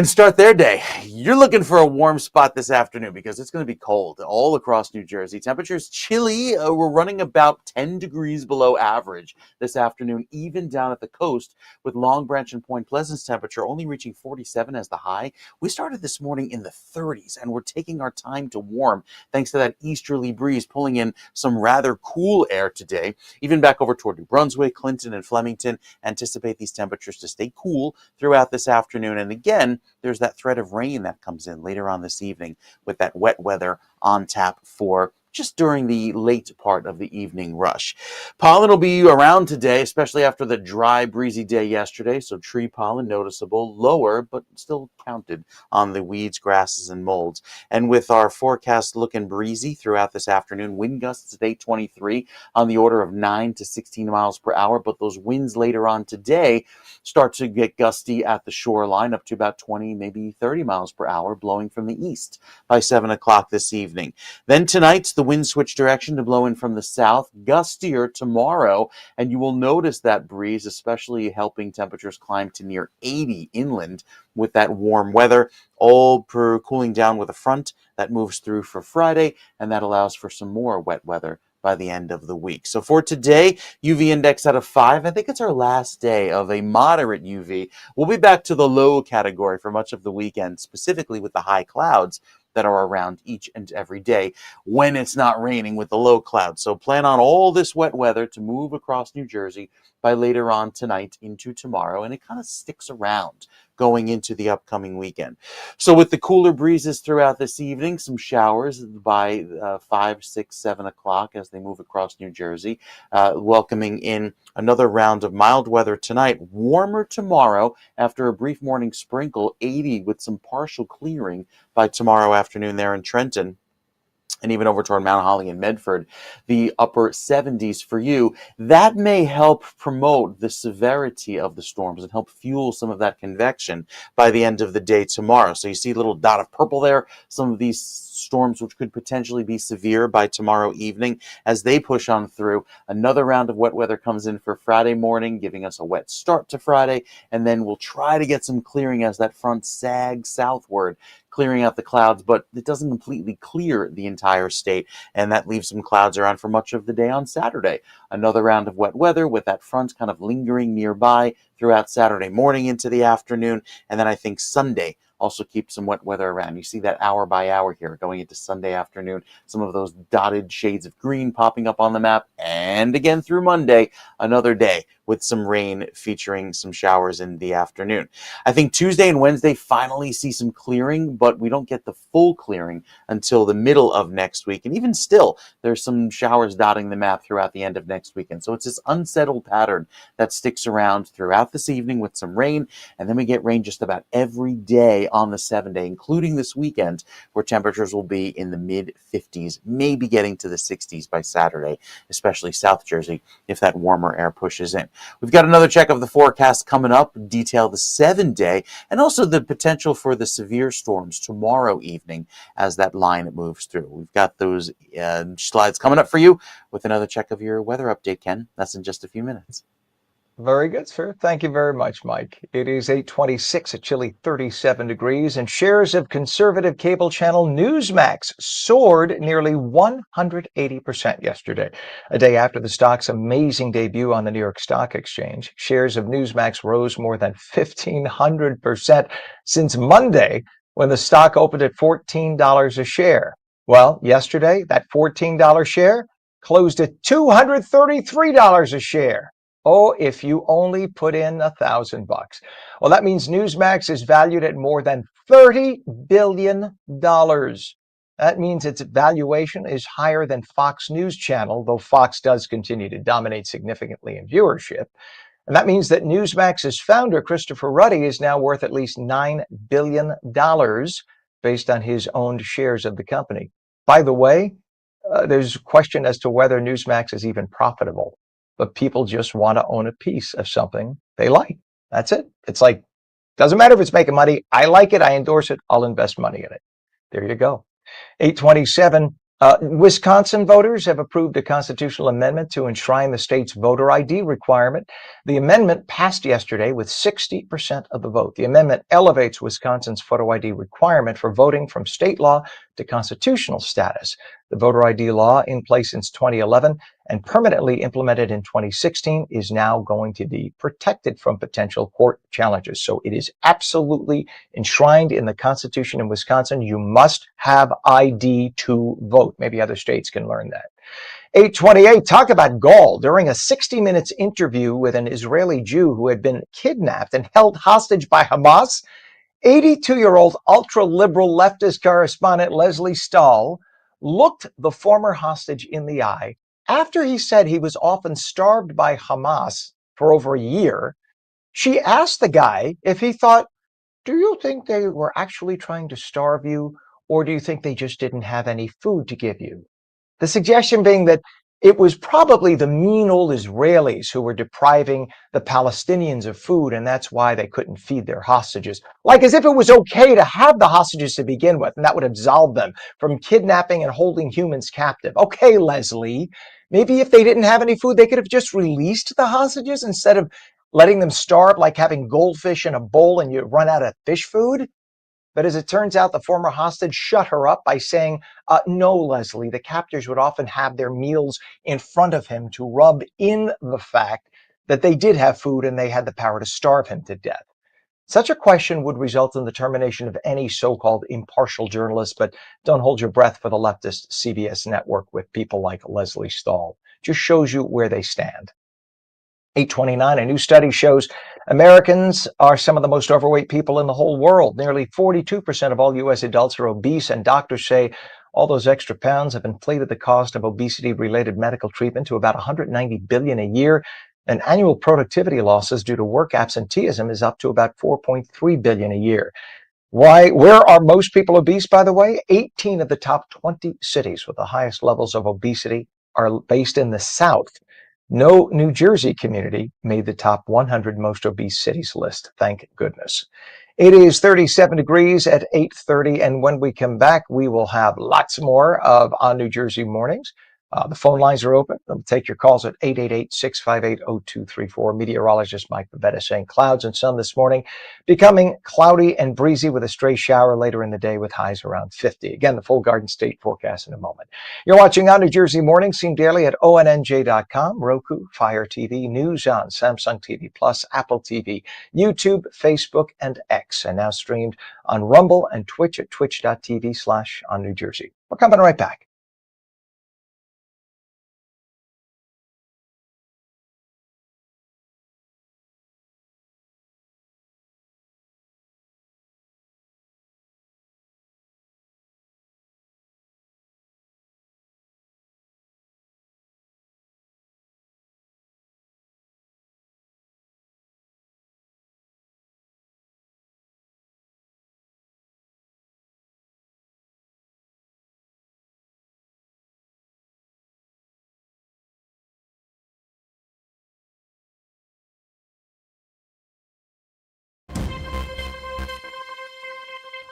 start their day. You're looking for a warm spot this afternoon because it's going to be cold all across New Jersey. Temperatures chilly. We're running about 10 degrees below average this afternoon, even down at the coast, with Long Branch and Point Pleasant's temperature only reaching 47 as the high. We started this morning in the 30s, and we're taking our time to warm thanks to that easterly breeze pulling in some rather cool air today. Even back over toward New Brunswick, Clinton, and Flemington, anticipate these temperatures to stay cool throughout this afternoon. And again, there's that threat of rain that comes in later on this evening with that wet weather on tap for just during the late part of the evening rush. Pollen will be around today, especially after the dry, breezy day yesterday, so tree pollen noticeable, lower, but still counted on the weeds, grasses, and molds. And with our forecast looking breezy throughout this afternoon, wind gusts at 823 on the order of 9 to 16 miles per hour, but those winds later on today start to get gusty at the shoreline, up to about 20, maybe 30 miles per hour, blowing from the east by 7 o'clock this evening. Then tonight's the the wind switch direction to blow in from the south, gustier tomorrow, and you will notice that breeze, especially helping temperatures climb to near 80 inland with that warm weather, all cooling down with a front that moves through for Friday, and that allows for some more wet weather by the end of the week. So for today, UV index out of 5. I think it's our last day of a moderate UV. We'll be back to the low category for much of the weekend, specifically with the high clouds that are around each and every day when it's not raining with the low clouds. So plan on all this wet weather to move across New Jersey by later on tonight into tomorrow, and it kind of sticks around going into the upcoming weekend. So with the cooler breezes throughout this evening, some showers by 5, 6, 7 o'clock as they move across New Jersey, welcoming in another round of mild weather tonight, warmer tomorrow after a brief morning sprinkle, 80 with some partial clearing by tomorrow afternoon there in Trenton. And even over toward Mount Holly and Medford, the upper 70s for you. That may help promote the severity of the storms and help fuel some of that convection by the end of the day tomorrow. So you see a little dot of purple there, some of these storms which could potentially be severe by tomorrow evening as they push on through. Another round of wet weather comes in for Friday morning, giving us a wet start to Friday, and then we'll try to get some clearing as that front sags southward, clearing out the clouds, but it doesn't completely clear the entire state, and that leaves some clouds around for much of the day on Saturday. Another round of wet weather with that front kind of lingering nearby throughout Saturday morning into the afternoon, and then I think Sunday also keep some wet weather around. You see that hour by hour here going into Sunday afternoon, some of those dotted shades of green popping up on the map, and again through Monday, another day with some rain featuring some showers in the afternoon. I think Tuesday and Wednesday finally see some clearing, but we don't get the full clearing until the middle of next week. And even still, there's some showers dotting the map throughout the end of next weekend. So it's this unsettled pattern that sticks around throughout this evening with some rain, and then we get rain just about every day on the 7-day, including this weekend, where temperatures will be in the mid-50s, maybe getting to the 60s by Saturday, especially South Jersey, if that warmer air pushes in. We've got another check of the forecast coming up, detail the 7-day, and also the potential for the severe storms tomorrow evening as that line moves through. We've got those slides coming up for you with another check of your weather update, Ken. That's in just a few minutes. Very good, sir. Thank you very much, Mike. It is 8:26, a chilly 37 degrees, and shares of conservative cable channel Newsmax soared nearly 180% yesterday, a day after the stock's amazing debut on the New York Stock Exchange. Shares of Newsmax rose more than 1,500% since Monday, when the stock opened at $14 a share. Well, yesterday, that $14 share closed at $233 a share. Oh, if you only put in $1,000. Well, that means Newsmax is valued at more than $30 billion. That means its valuation is higher than Fox News Channel, though Fox does continue to dominate significantly in viewership. And that means that Newsmax's founder, Christopher Ruddy, is now worth at least $9 billion based on his owned shares of the company. By the way, there's a question as to whether Newsmax is even profitable. But people just want to own a piece of something they like. That's it. It's like, doesn't matter if it's making money. I like it. I endorse it. I'll invest money in it. There you go. 8:27. Wisconsin voters have approved a constitutional amendment to enshrine the state's voter ID requirement. The amendment passed yesterday with 60% of the vote. The amendment elevates Wisconsin's photo ID requirement for voting from state law to constitutional status. The voter ID law, in place since 2011 and permanently implemented in 2016, is now going to be protected from potential court challenges. So it is absolutely enshrined in the Constitution in Wisconsin. You must have ID to vote. Maybe other states can learn that. 8:28, talk about gall. During a 60 Minutes interview with an Israeli Jew who had been kidnapped and held hostage by Hamas, 82-year-old ultra-liberal leftist correspondent Leslie Stahl looked the former hostage in the eye after he said he was often starved by Hamas for over a year. She asked the guy if he thought, do you think they were actually trying to starve you, or do you think they just didn't have any food to give you? The suggestion being that it was probably the mean old Israelis who were depriving the Palestinians of food, and that's why they couldn't feed their hostages. Like as if it was okay to have the hostages to begin with, and that would absolve them from kidnapping and holding humans captive. Okay, Leslie, maybe if they didn't have any food, they could have just released the hostages instead of letting them starve like having goldfish in a bowl and you run out of fish food. But as it turns out, the former hostage shut her up by saying, no, Leslie, the captors would often have their meals in front of him to rub in the fact that they did have food and they had the power to starve him to death. Such a question would result in the termination of any so-called impartial journalist, but don't hold your breath for the leftist CBS network with people like Leslie Stahl. Just shows you where they stand. 829, a new study shows Americans are some of the most overweight people in the whole world. Nearly 42% of all U.S. adults are obese, and doctors say all those extra pounds have inflated the cost of obesity-related medical treatment to about $190 billion a year. And annual productivity losses due to work absenteeism is up to about $4.3 billion a year. Why? Where are most people obese, by the way? 18 of the top 20 cities with the highest levels of obesity are based in the South. No New Jersey community made the top 100 most obese cities list. Thank goodness. It is 37 degrees at 8:30, and when we come back, we will have lots more of ONNJ Jersey Mornings. The phone lines are open. We'll take your calls at 888-658-0234. Meteorologist Mike Favetta saying clouds and sun this morning, becoming cloudy and breezy with a stray shower later in the day with highs around 50. Again, the full Garden State forecast in a moment. You're watching ONNJ Jersey Mornings, seen daily at ONNJ.com, Roku, Fire TV, News on Samsung TV Plus, Apple TV, YouTube, Facebook, and X, and now streamed on Rumble and Twitch at twitch.tv/ONNJ Jersey. We're coming right back.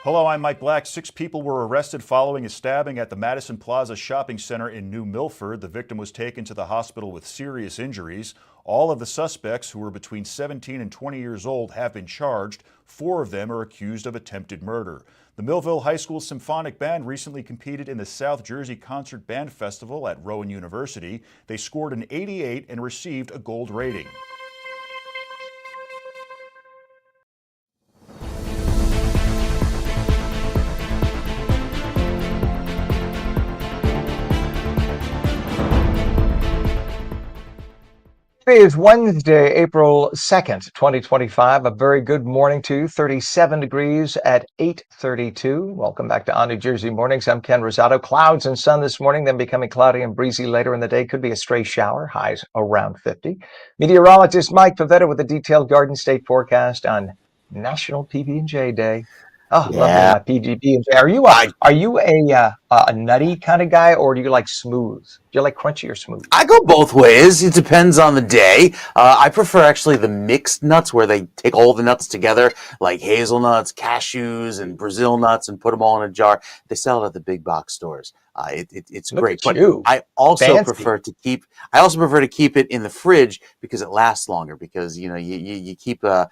Hello, I'm Mike Black. 6 people were arrested following a stabbing at the Madison Plaza Shopping Center in New Milford. The victim was taken to the hospital with serious injuries. All of the suspects, who were between 17 and 20 years old, have been charged. 4 of them are accused of attempted murder. The Millville High School Symphonic Band recently competed in the South Jersey Concert Band Festival at Rowan University. They scored an 88 and received a gold rating. Today is Wednesday, April 2nd, 2025. A very good morning to you. 37 degrees at 8:32. Welcome back to ONNJ Jersey Mornings. I'm Ken Rosato. Clouds and sun this morning, then becoming cloudy and breezy later in the day. Could be a stray shower. Highs around 50. Meteorologist Mike Favetta with a detailed Garden State forecast on National PB&J Day. Oh, love me Yeah. my PB&J. Are you a nutty kind of guy, or do you like smooth? Do you like crunchy or smooth? I go both ways. It depends on the day. I prefer actually the mixed nuts where they take all the nuts together, like hazelnuts, cashews, and Brazil nuts, and put them all in a jar. They sell it at the big box stores. It's Look great. at you. I also Fancy. prefer to keep. I also prefer to keep it in the fridge because it lasts longer. Because you keep the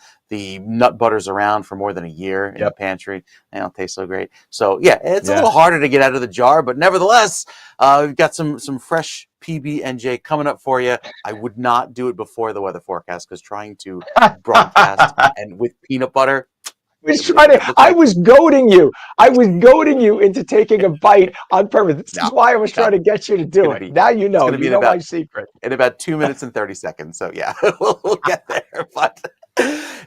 nut butters around for more than a year in the pantry. They don't taste so great. So yeah, it's a little harder to get out of the jar, but nevertheless, we've got some fresh PB&J coming up for you. I would not do it before the weather forecast because trying to broadcast and with peanut butter. I was goading you. I was goading you into taking a bite on purpose. This is why I was trying to get you to do it. Now you know. You know my secret. In about 2 minutes and 30 seconds. So yeah, we'll get there. But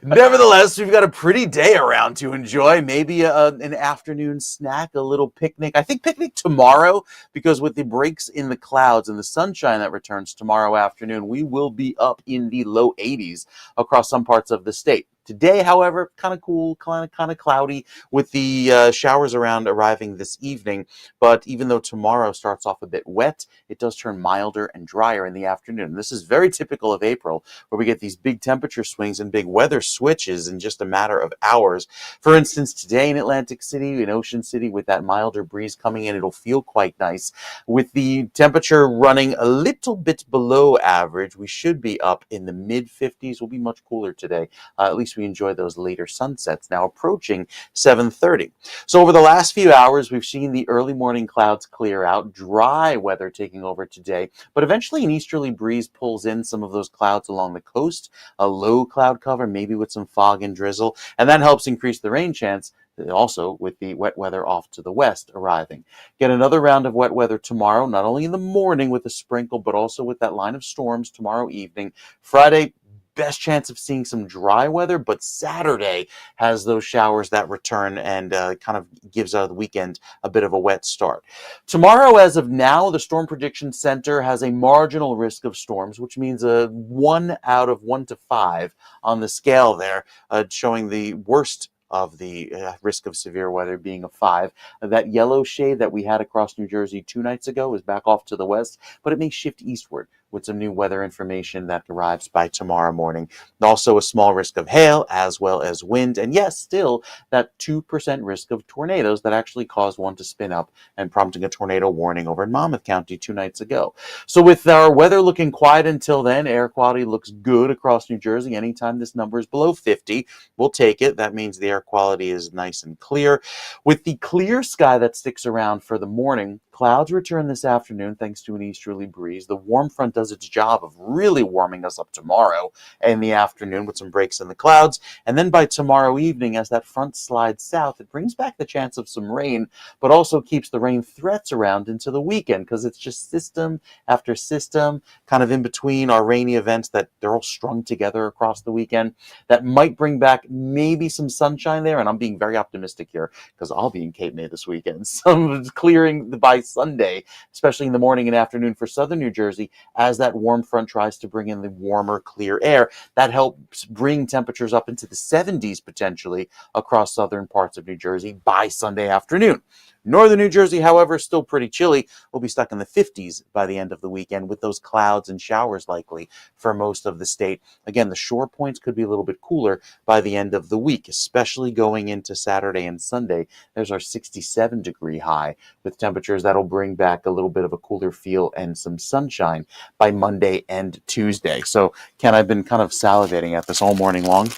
nevertheless, we've got a pretty day around to enjoy. Maybe an afternoon snack, a little picnic. I think picnic tomorrow, because with the breaks in the clouds and the sunshine that returns tomorrow afternoon, we will be up in the low 80s across some parts of the state. Today, however, kind of cool, kind of cloudy, with the showers around arriving this evening. But even though tomorrow starts off a bit wet, it does turn milder and drier in the afternoon. This is very typical of April, where we get these big temperature swings and big weather switches in just a matter of hours. For instance, today in Atlantic City, in Ocean City, with that milder breeze coming in, it'll feel quite nice. With the temperature running a little bit below average, we should be up in the mid 50s. We'll be much cooler today. At least we enjoy those later sunsets, now approaching 7:30. So over the last few hours, we've seen the early morning clouds clear out, dry weather taking over today, but eventually an easterly breeze pulls in some of those clouds along the coast, a low cloud cover, maybe with some fog and drizzle, and that helps increase the rain chance, also with the wet weather off to the west arriving. Get another round of wet weather tomorrow, not only in the morning with a sprinkle, but also with that line of storms tomorrow evening. Friday, best chance of seeing some dry weather, but Saturday has those showers that return and kind of gives the weekend a bit of a wet start. Tomorrow, as of now, the Storm Prediction Center has a marginal risk of storms, which means a 1 out of 1 to 5 on the scale there, showing the worst of the risk of severe weather being a 5. That yellow shade that we had across New Jersey 2 nights ago is back off to the west, but it may shift eastward with some new weather information that arrives by tomorrow morning. Also a small risk of hail as well as wind, and yes, still that 2% risk of tornadoes that actually caused one to spin up and prompting a tornado warning over in Monmouth County 2 nights ago. So with our weather looking quiet until then, air quality looks good across New Jersey. Anytime this number is below 50, we'll take it. That means the air quality is nice and clear. With the clear sky that sticks around for the morning, clouds return this afternoon thanks to an easterly breeze. The warm front does its job of really warming us up tomorrow in the afternoon with some breaks in the clouds. And then by tomorrow evening, as that front slides south, it brings back the chance of some rain, but also keeps the rain threats around into the weekend because it's just system after system, kind of in between our rainy events that they're all strung together across the weekend. That might bring back maybe some sunshine there. And I'm being very optimistic here because I'll be in Cape May this weekend. Some clearing by Sunday, especially in the morning and afternoon for southern New Jersey, as that warm front tries to bring in the warmer, clear air. That helps bring temperatures up into the 70s potentially across southern parts of New Jersey by Sunday afternoon. Northern New Jersey, however, is still pretty chilly. We'll be stuck in the 50s by the end of the weekend with those clouds and showers likely for most of the state. Again, the shore points could be a little bit cooler by the end of the week, especially going into Saturday and Sunday. There's our 67-degree high with temperatures that'll bring back a little bit of a cooler feel and some sunshine by Monday and Tuesday. So, Ken, I've been kind of salivating at this all morning long,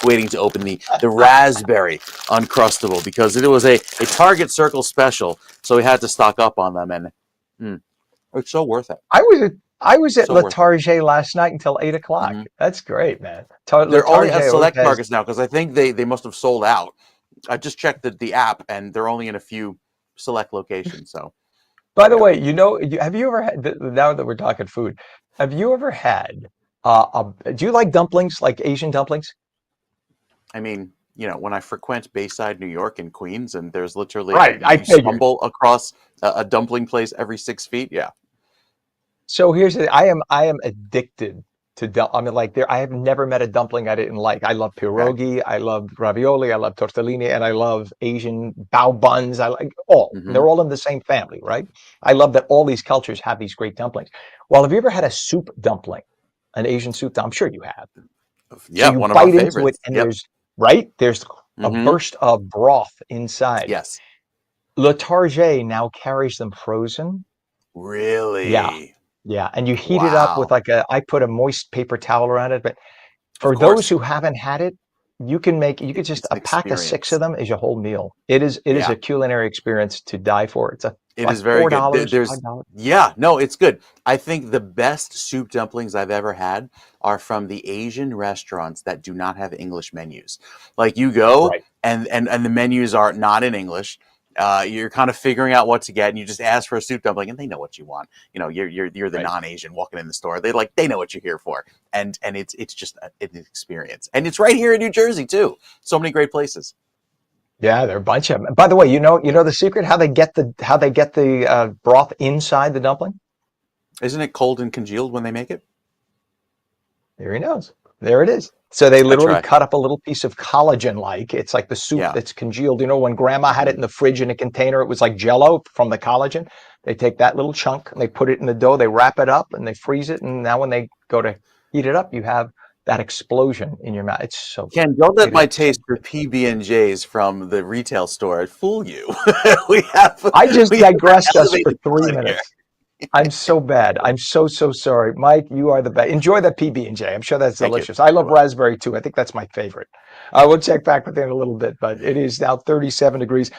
waiting to open the raspberry Uncrustable because it was a Target Circle special, so we had to stock up on them, and it's so worth it. I was at So Le worth it. Target last night until 8 o'clock. That's great, man. They're only at select always has- Targets now because I think they must have sold out. I just checked the app, and they're only in a few select locations. So, By the way, have you ever had, now that we're talking food, have you ever had, do you like dumplings, like Asian dumplings? I mean, when I frequent Bayside, New York, and Queens, and there's literally Right, I you figured. stumble across a dumpling place every 6 feet. Yeah. So here's the, I am addicted to I mean, like I have never met a dumpling I didn't like. I love Okay. pierogi, I love ravioli, I love tortellini, and I love Asian bao buns. I like all. Mm-hmm. They're all in the same family, right? I love that all these cultures have these great dumplings. Well, have you ever had a soup dumpling, an Asian soup? I'm sure you have. Yeah, So you one of our bite into it, favorites. and Yep. there's a Mm-hmm. burst of broth inside. Yes. Le Target now carries them frozen. Yeah. Really? Yeah, and you heat it up with Wow. I put a moist paper towel around it, but Of for those course. who haven't had it, you could just, It's a an pack of 6 experience. of them is your whole meal. It is Yeah. a culinary experience to die for. It's It like is very good. $4, There's, $5. yeah, no, it's good. I think the best soup dumplings I've ever had are from the Asian restaurants that do not have English menus. Like you go Right. and the menus are not in English. You're kind of figuring out what to get, and you just ask for a soup dumpling, and they know what you want. You're the Right. non-Asian walking in the store. They know what you're here for, and it's just an experience, and it's right here in New Jersey too. So many great places. Yeah, there are a bunch of them. By the way, you know the secret how they get the broth inside the dumpling? Isn't it cold and congealed when they make it? There he knows. There it is. So they I literally try. cut up a little piece of collagen, like it's like the soup Yeah. that's congealed. You know, when grandma had it in the fridge in a container, it was like Jello from the collagen. They take that little chunk and they put it in the dough, they wrap it up and they freeze it. And now when they go to heat it up, you have that explosion in your mouth. It's so good. Ken, don't let It is my so taste for good. PB&Js from the retail store fool you. we have I just we have an digressed us for elevated 3 minutes. I'm so bad. I'm so, so sorry. Mike, you are the best. Enjoy that PB&J. I'm sure that's Thank you. delicious. I love raspberry too. I think that's my favorite. We'll check back with you in a little bit, but it is now 37 degrees.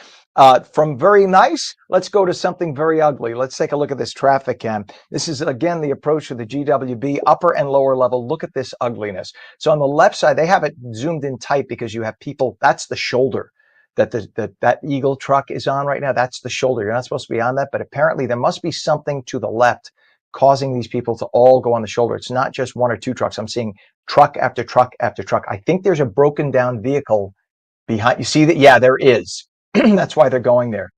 From very nice, let's go to something very ugly. Let's take a look at this traffic cam. This is, again, the approach to the GWB, upper and lower level. Look at this ugliness. So on the left side, they have it zoomed in tight because you have people, that's the shoulder that Eagle truck is on right now. That's the shoulder. You're not supposed to be on that, but apparently there must be something to the left causing these people to all go on the shoulder. It's not just one or two trucks. I'm seeing truck after truck after truck. I think there's a broken down vehicle behind. You see that? Yeah, there is. That's why they're going there.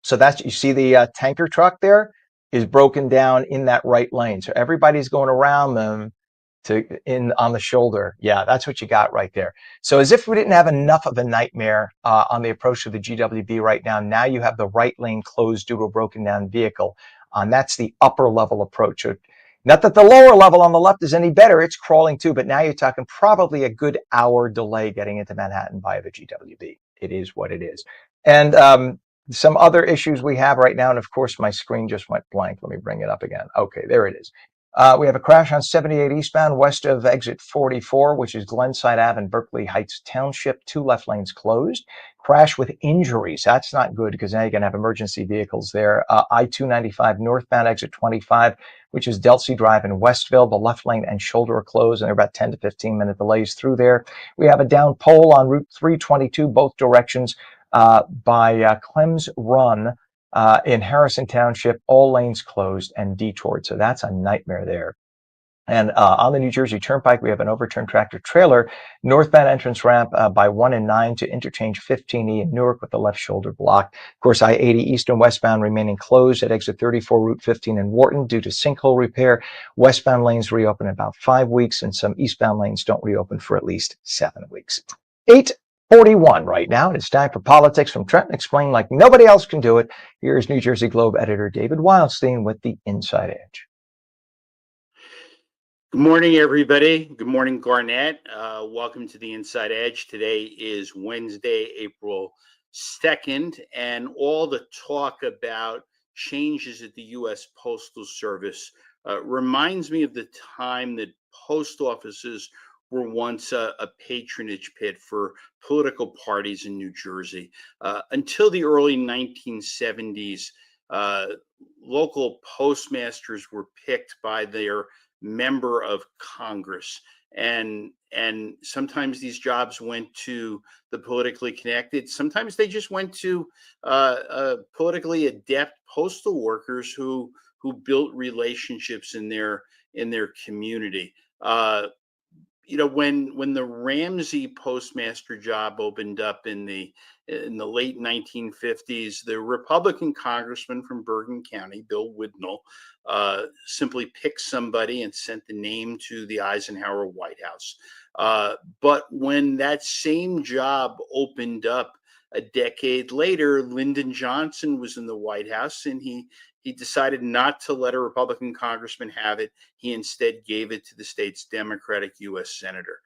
So that's, you see the tanker truck there is broken down in that right lane. So everybody's going around them on the shoulder. Yeah, that's what you got right there. So as if we didn't have enough of a nightmare on the approach to the GWB right now, now you have the right lane closed due to a broken down vehicle. And that's the upper level approach. So not that the lower level on the left is any better, it's crawling too, but now you're talking probably a good hour delay getting into Manhattan via the GWB. It is what it is. And some other issues we have right now, and of course my screen just went blank. Let me bring it up again. Okay, there it is. We have a crash on 78 eastbound west of exit 44, which is Glenside Ave and Berkeley Heights Township. 2 left lanes closed. Crash with injuries. That's not good because now you're going to have emergency vehicles there. I-295 northbound exit 25, which is Delsey Drive in Westville. The left lane and shoulder are closed, and there are about 10 to 15-minute delays through there. We have a down pole on Route 322, both directions by Clem's Run. In Harrison Township, all lanes closed and detoured. So that's a nightmare there. And on the New Jersey Turnpike, we have an overturned tractor trailer, northbound entrance ramp by 1 and 9 to interchange 15E in Newark with the left shoulder blocked. Of course, I-80 east and westbound remaining closed at exit 34, Route 15 in Wharton due to sinkhole repair. Westbound lanes reopen in about 5 weeks, and some eastbound lanes don't reopen for at least 7 weeks. 8:41 right now. It's time for Politics from Trenton Explained like nobody else can do it. Here's New Jersey Globe editor David Wildstein with the Inside Edge. Good morning, everybody. Good morning, Garnett. Welcome to the Inside Edge. Today is Wednesday, April 2nd, and all the talk about changes at the U.S. Postal Service reminds me of the time that post offices were once a patronage pit for political parties in New Jersey. Until the early 1970s, local postmasters were picked by their member of Congress, and sometimes these jobs went to the politically connected. Sometimes they just went to politically adept postal workers who built relationships in their community. When the Ramsey postmaster job opened up in the late 1950s, the Republican congressman from Bergen County, Bill Widnall, simply picked somebody and sent the name to the Eisenhower White House. But when that same job opened up a decade later, Lyndon Johnson was in the White House, and he decided not to let a Republican congressman have it. He instead gave it to the state's Democratic U.S. senator.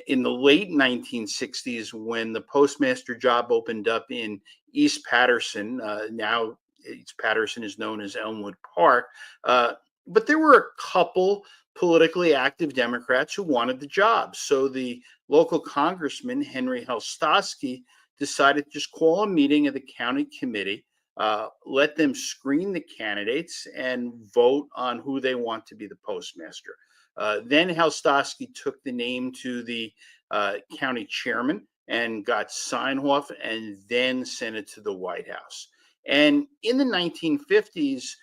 In the late 1960s, when the postmaster job opened up in East Patterson, now East Patterson is known as Elmwood Park, but there were a couple politically active Democrats who wanted the job. So the local congressman, Henry Helstosky, decided to just call a meeting of the county committee, let them screen the candidates and vote on who they want to be the postmaster. Then Helstosky took the name to the county chairman and got sign off, and then sent it to the White House. And in the 1950s,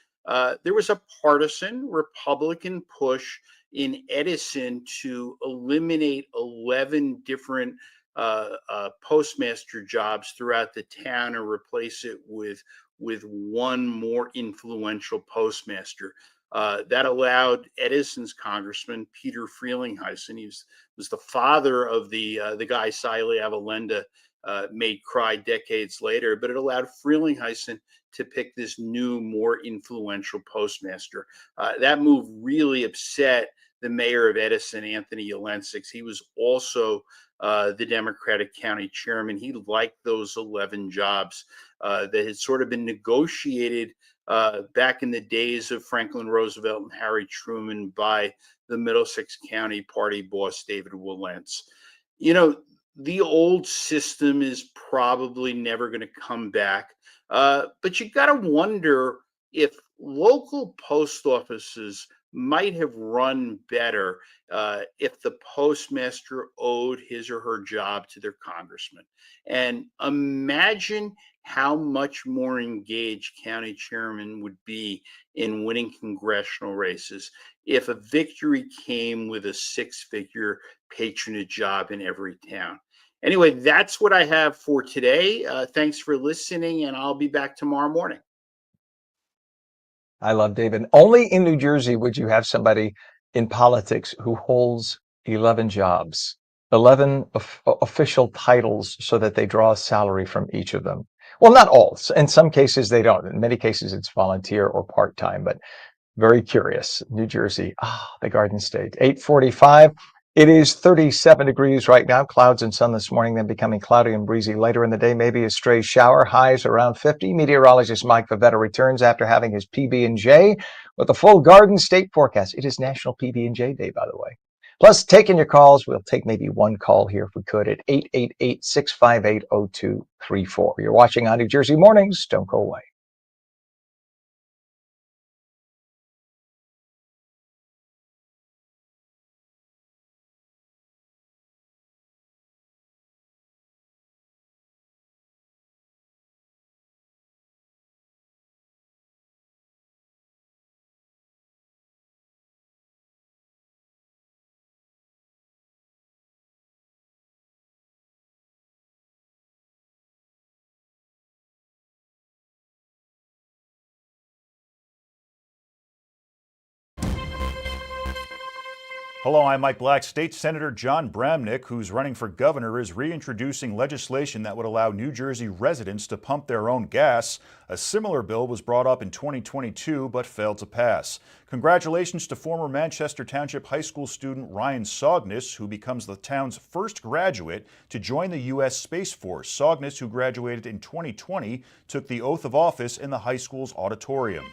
there was a partisan Republican push in Edison to eliminate 11 different postmaster jobs throughout the town and replace it with one more influential postmaster. That allowed Edison's congressman, Peter Frelinghuysen, he was the father of the guy Siley Avalenda made cry decades later, but it allowed Frelinghuysen to pick this new, more influential postmaster. That move really upset the mayor of Edison, Anthony Yelensik. He was also the Democratic county chairman. He liked those 11 jobs that had sort of been negotiated back in the days of Franklin Roosevelt and Harry Truman by the Middlesex County party boss, David Wilentz. You know, the old system is probably never going to come back. But you got to wonder if local post offices might have run better if the postmaster owed his or her job to their congressman. And imagine how much more engaged county chairmen would be in winning congressional races if a victory came with a six-figure patronage job in every town. Anyway, that's what I have for today. Thanks for listening, and I'll be back tomorrow morning. I love David. Only in New Jersey would you have somebody in politics who holds 11 jobs, 11 official titles so that they draw a salary from each of them. Well, not all. In some cases, they don't. In many cases, it's volunteer or part-time, but very curious. New Jersey, the Garden State. 8:45. It is 37 degrees right now. Clouds and sun this morning, then becoming cloudy and breezy later in the day. Maybe a stray shower. Highs around 50. Meteorologist Mike Favetta returns after having his PB&J with a full Garden State forecast. It is National PB&J Day, by the way. Plus, taking your calls. We'll take maybe one call here if we could at 888-658-0234. You're watching on New Jersey Mornings. Don't go away. Hello, I'm Mike Black. State Senator John Bramnick, who's running for governor, is reintroducing legislation that would allow New Jersey residents to pump their own gas. A similar bill was brought up in 2022 but failed to pass. Congratulations to former Manchester Township High School student Ryan Sognis, who becomes the town's first graduate to join the U.S. Space Force. Sognis, who graduated in 2020, took the oath of office in the high school's auditorium.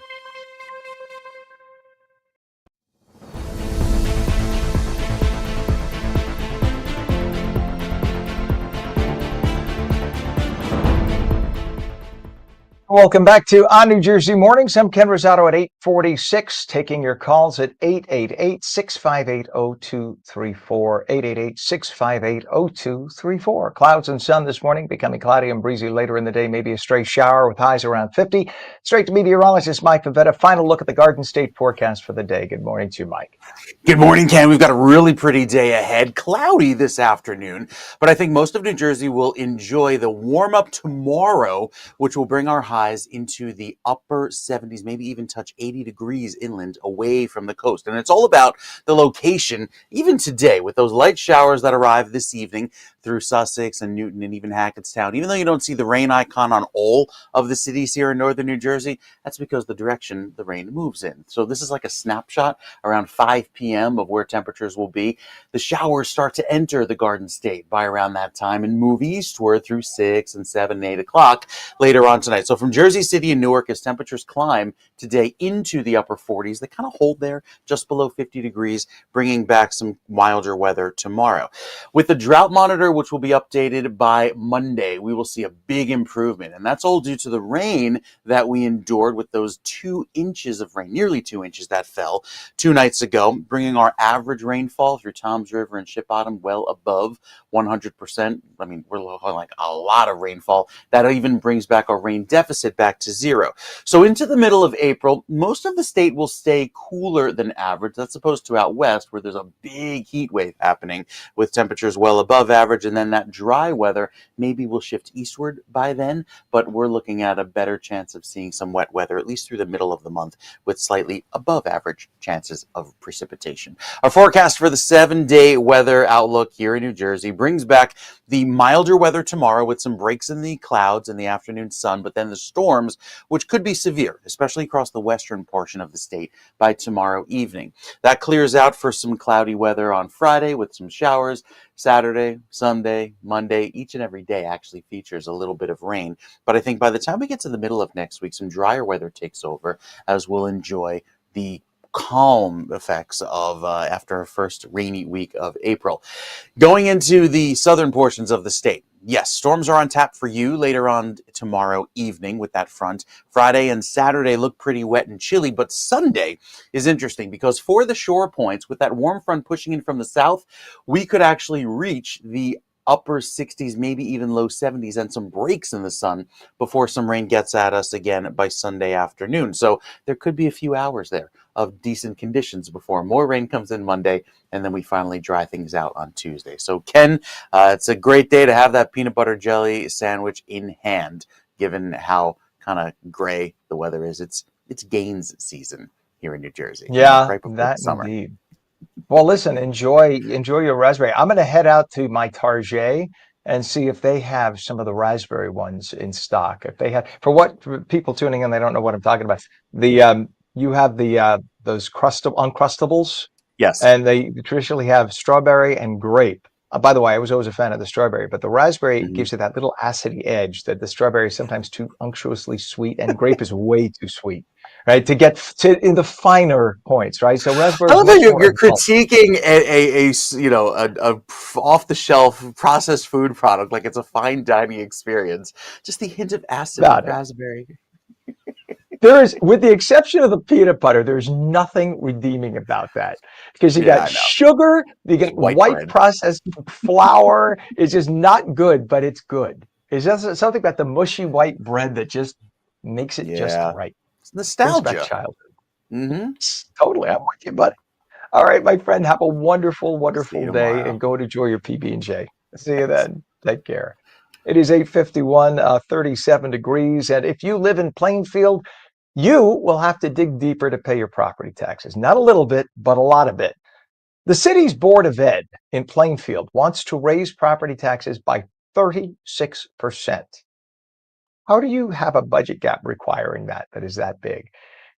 Welcome back to On New Jersey Mornings. I'm Ken Rosato at 8:46, taking your calls at 888-658-0234, 888-658-0234. Clouds and sun this morning, becoming cloudy and breezy later in the day, maybe a stray shower with highs around 50. Straight to meteorologist Mike Favetta. Final look at the Garden State forecast for the day. Good morning to you, Mike. Good morning, Ken. We've got a really pretty day ahead. Cloudy this afternoon, but I think most of New Jersey will enjoy the warm up tomorrow, which will bring our highs into the upper 70s, maybe even touch 80 degrees inland away from the coast. And it's all about the location, even today, with those light showers that arrive this evening through Sussex and Newton and even Hackettstown. Even though you don't see the rain icon on all of the cities here in northern New Jersey, that's because the direction the rain moves in. So this is like a snapshot around 5 p.m. of where temperatures will be. The showers start to enter the Garden State by around that time and move eastward through 6 and 7 and 8 o'clock later on tonight. So from Jersey City and Newark, as temperatures climb today into the upper 40s, they kind of hold there just below 50 degrees, bringing back some milder weather tomorrow. With the drought monitor, which will be updated by Monday, we will see a big improvement. And that's all due to the rain that we endured with those 2 inches of rain, nearly 2 inches that fell 2 nights ago, bringing our average rainfall through Toms River and Ship Bottom well above 100%. I mean, we're looking like a lot of rainfall. That even brings back our rain deficit opposite back to 0. So into the middle of April, most of the state will stay cooler than average. That's opposed to out west, where there's a big heat wave happening with temperatures well above average. And then that dry weather maybe will shift eastward by then, but we're looking at a better chance of seeing some wet weather, at least through the middle of the month, with slightly above average chances of precipitation. Our forecast for the 7-day weather outlook here in New Jersey brings back the milder weather tomorrow with some breaks in the clouds and the afternoon sun, but then the storms, which could be severe, especially across the western portion of the state by tomorrow evening. That clears out for some cloudy weather on Friday with some showers. Saturday, Sunday, Monday, each and every day actually features a little bit of rain. But I think by the time we get to the middle of next week, some drier weather takes over as we'll enjoy the calm effects of after a first rainy week of April. Going into the southern portions of the state, yes, storms are on tap for you later on tomorrow evening with that front. Friday and Saturday look pretty wet and chilly, but Sunday is interesting because for the shore points, with that warm front pushing in from the south, we could actually reach the upper 60s, maybe even low 70s, and some breaks in the sun before some rain gets at us again by Sunday afternoon. So there could be a few hours there of decent conditions before more rain comes in Monday, and then we finally dry things out on Tuesday. So Ken, it's a great day to have that peanut butter jelly sandwich in hand, given how kind of gray the weather is. It's gains season here in New Jersey. Yeah, Right before that the summer. indeed. Well, listen, enjoy your raspberry. I'm going to head out to my Target and see if they have some of the raspberry ones in stock. If they have, for people tuning in, they don't know what I'm talking about. The you have the those Uncrustables, Yes. and they traditionally have strawberry and grape. By the way, I was always a fan of the strawberry, but the raspberry gives it that little acidy edge that the strawberry is sometimes too unctuously sweet, and grape is way too sweet, right? To get to in the finer points, right? So raspberry I is love that much more you're adult. critiquing a off the shelf processed food product like it's a fine dining experience. Just the hint of acid with Got it. raspberry. There is, with the exception of the peanut butter, there's nothing redeeming about that because you Yeah, got I know. sugar, you get White white bread. processed flour. It's just not good, but it's good. It's just something about the mushy white bread that just makes it just Yeah. right. It's Brings back nostalgia. childhood. Mm-hmm. Totally, I'm with you, buddy. All right, my friend, have a wonderful, See wonderful you day, tomorrow. and go and enjoy your PB&J. See you Thanks. then. Take care. It is 8:51, 37 degrees, and if you live in Plainfield, you will have to dig deeper to pay your property taxes. Not a little bit, but a lot of it. The city's Board of Ed in Plainfield wants to raise property taxes by 36%. How do you have a budget gap requiring that is that big?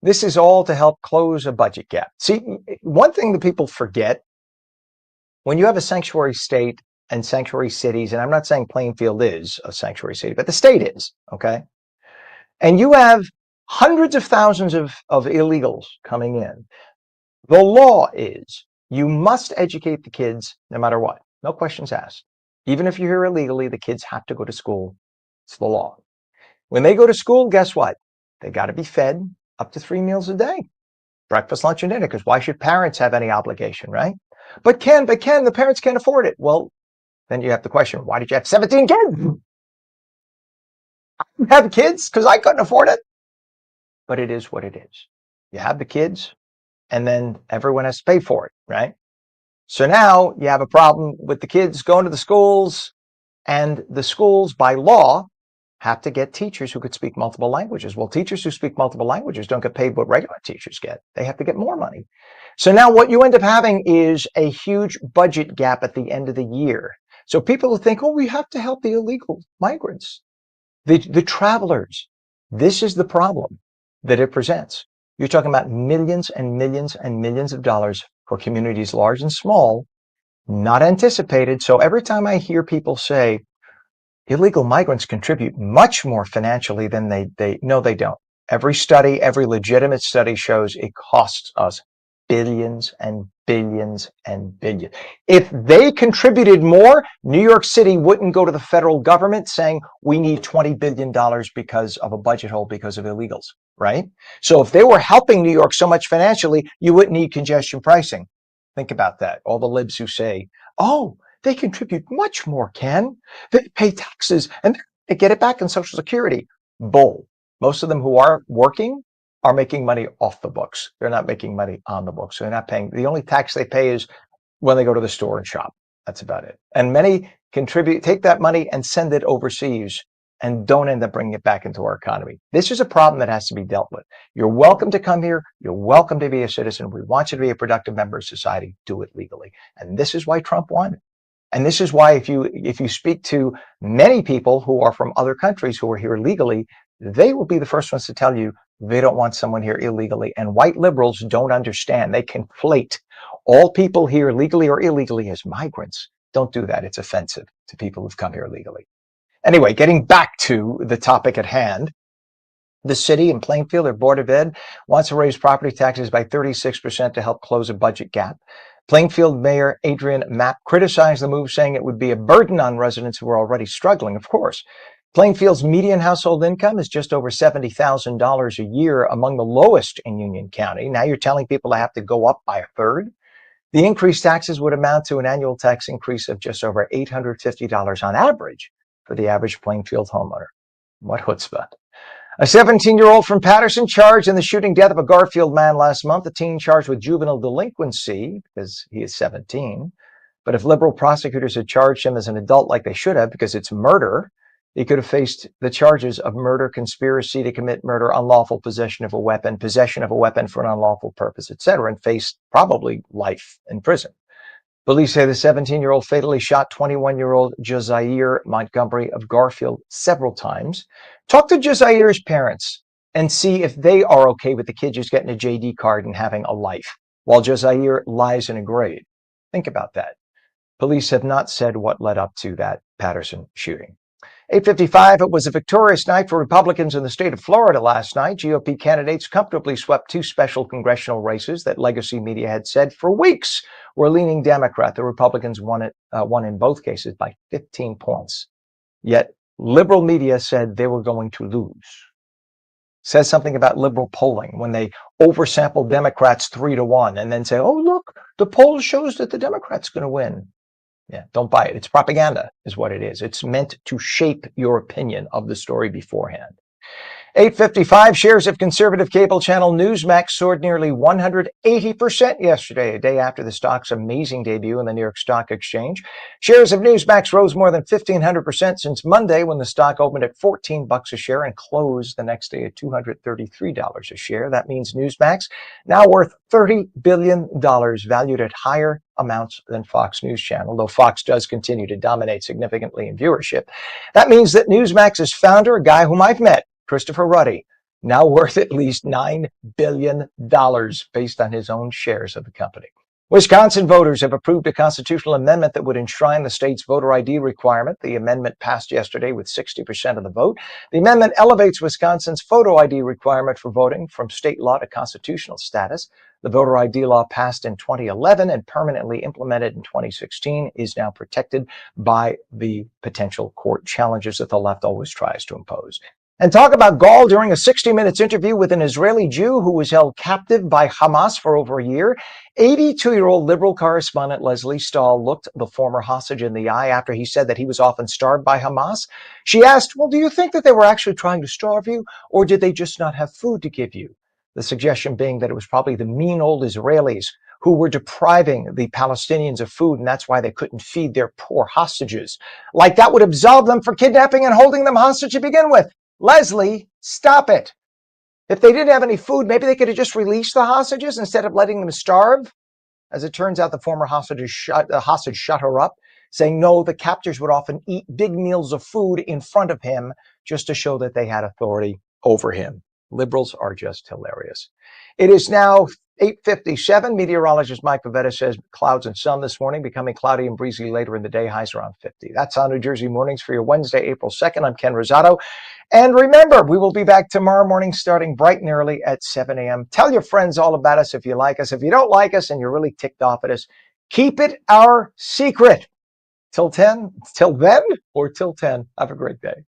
This is all to help close a budget gap. See, one thing that people forget when you have a sanctuary state and sanctuary cities, and I'm not saying Plainfield is a sanctuary city, but the state is, okay? And you have hundreds of thousands of illegals coming in. The law is you must educate the kids no matter what. No questions asked. Even if you're here illegally, the kids have to go to school. It's the law. When they go to school, guess what? They got to be fed up to 3 meals a day. Breakfast, lunch, and dinner, because why should parents have any obligation, right? But the parents can't afford it. Well, then you have the question, why did you have 17 kids? I have kids because I couldn't afford it. But it is what it is. You have the kids, and then everyone has to pay for it, right? So now you have a problem with the kids going to the schools, and the schools, by law, have to get teachers who could speak multiple languages. Well, teachers who speak multiple languages don't get paid what regular teachers get. They have to get more money. So now what you end up having is a huge budget gap at the end of the year. So people think, oh, we have to help the illegal migrants, the travelers. This is the problem that it presents. You're talking about millions and millions and millions of dollars for communities large and small, not anticipated. So every time I hear people say illegal migrants contribute much more financially than no, they don't. Every study, every legitimate study shows it costs us billions and billions and billions. If they contributed more, New York City wouldn't go to the federal government saying we need $20 billion because of a budget hole because of illegals, right? So if they were helping New York so much financially, you wouldn't need congestion pricing. Think about that. All the libs who say, oh, they contribute much more, Ken. They pay taxes and they get it back in Social Security. Bull. Most of them who are working are making money off the books. They're not making money on the books. So they're not paying. The only tax they pay is when they go to the store and shop. That's about it. And many take that money and send it overseas and don't end up bringing it back into our economy. This is a problem that has to be dealt with. You're welcome to come here. You're welcome to be a citizen. We want you to be a productive member of society. Do it legally. And this is why Trump won. And this is why if you speak to many people who are from other countries who are here legally, they will be the first ones to tell you they don't want someone here illegally. And white liberals don't understand. They conflate all people here legally or illegally as migrants. Don't do that. It's offensive to people who've come here legally. Anyway, getting back to the topic at hand, the city in Plainfield, their Board of Ed, wants to raise property taxes by 36% to help close a budget gap. Plainfield Mayor Adrian Mapp criticized the move, saying it would be a burden on residents who are already struggling, of course. Plainfield's median household income is just over $70,000 a year, among the lowest in Union County. Now you're telling people to have to go up by a third? The increased taxes would amount to an annual tax increase of just over $850 on average for the average Plainfield homeowner. What chutzpah. A 17-year-old from Patterson charged in the shooting death of a Garfield man last month. The teen charged with juvenile delinquency because he is 17. But if liberal prosecutors had charged him as an adult like they should have, because it's murder, he could have faced the charges of murder, conspiracy to commit murder, unlawful possession of a weapon for an unlawful purpose, etc., and faced probably life in prison. Police say the 17-year-old fatally shot 21-year-old Josiah Montgomery of Garfield several times. Talk to Josiah's parents and see if they are okay with the kid just getting a JD card and having a life while Josiah lies in a grave. Think about that. Police have not said what led up to that Patterson shooting. 8:55, it was a victorious night for Republicans in the state of Florida last night. GOP candidates comfortably swept two special congressional races that legacy media had said for weeks were leaning Democrat. The Republicans won in both cases by 15 points. Yet liberal media said they were going to lose. Says something about liberal polling when they oversample Democrats 3-1 and then say, oh, look, the poll shows that the Democrat's going to win. Yeah, don't buy it. It's propaganda is what it is. It's meant to shape your opinion of the story beforehand. 8:55, shares of conservative cable channel Newsmax soared nearly 180% yesterday, a day after the stock's amazing debut in the New York Stock Exchange. Shares of Newsmax rose more than 1,500% since Monday, when the stock opened at $14 a share and closed the next day at $233 a share. That means Newsmax now worth $30 billion, valued at higher amounts than Fox News Channel, though Fox does continue to dominate significantly in viewership. That means that Newsmax's founder, a guy whom I've met, Christopher Ruddy, now worth at least $9 billion based on his own shares of the company. Wisconsin voters have approved a constitutional amendment that would enshrine the state's voter ID requirement. The amendment passed yesterday with 60% of the vote. The amendment elevates Wisconsin's photo ID requirement for voting from state law to constitutional status. The voter ID law passed in 2011 and permanently implemented in 2016 is now protected by the potential court challenges that the left always tries to impose. And talk about gall during a 60 Minutes interview with an Israeli Jew who was held captive by Hamas for over a year. 82-year-old liberal correspondent Leslie Stahl looked the former hostage in the eye after he said that he was often starved by Hamas. She asked, well, do you think that they were actually trying to starve you, or did they just not have food to give you? The suggestion being that it was probably the mean old Israelis who were depriving the Palestinians of food, and that's why they couldn't feed their poor hostages. Like that would absolve them for kidnapping and holding them hostage to begin with. Leslie, stop it. If they didn't have any food, maybe they could have just released the hostages instead of letting them starve. As it turns out, the former hostage shut her up, saying no, the captors would often eat big meals of food in front of him just to show that they had authority over him. Liberals are just hilarious. It is now 8:57. Meteorologist Mike Favetta says clouds and sun this morning, becoming cloudy and breezy later in the day, highs around 50. That's ONNJ Mornings for your Wednesday, April 2nd. I'm Ken Rosato. And remember, we will be back tomorrow morning starting bright and early at 7 a.m. Tell your friends all about us if you like us. If you don't like us and you're really ticked off at us, keep it our secret. Till then, or till 10, have a great day.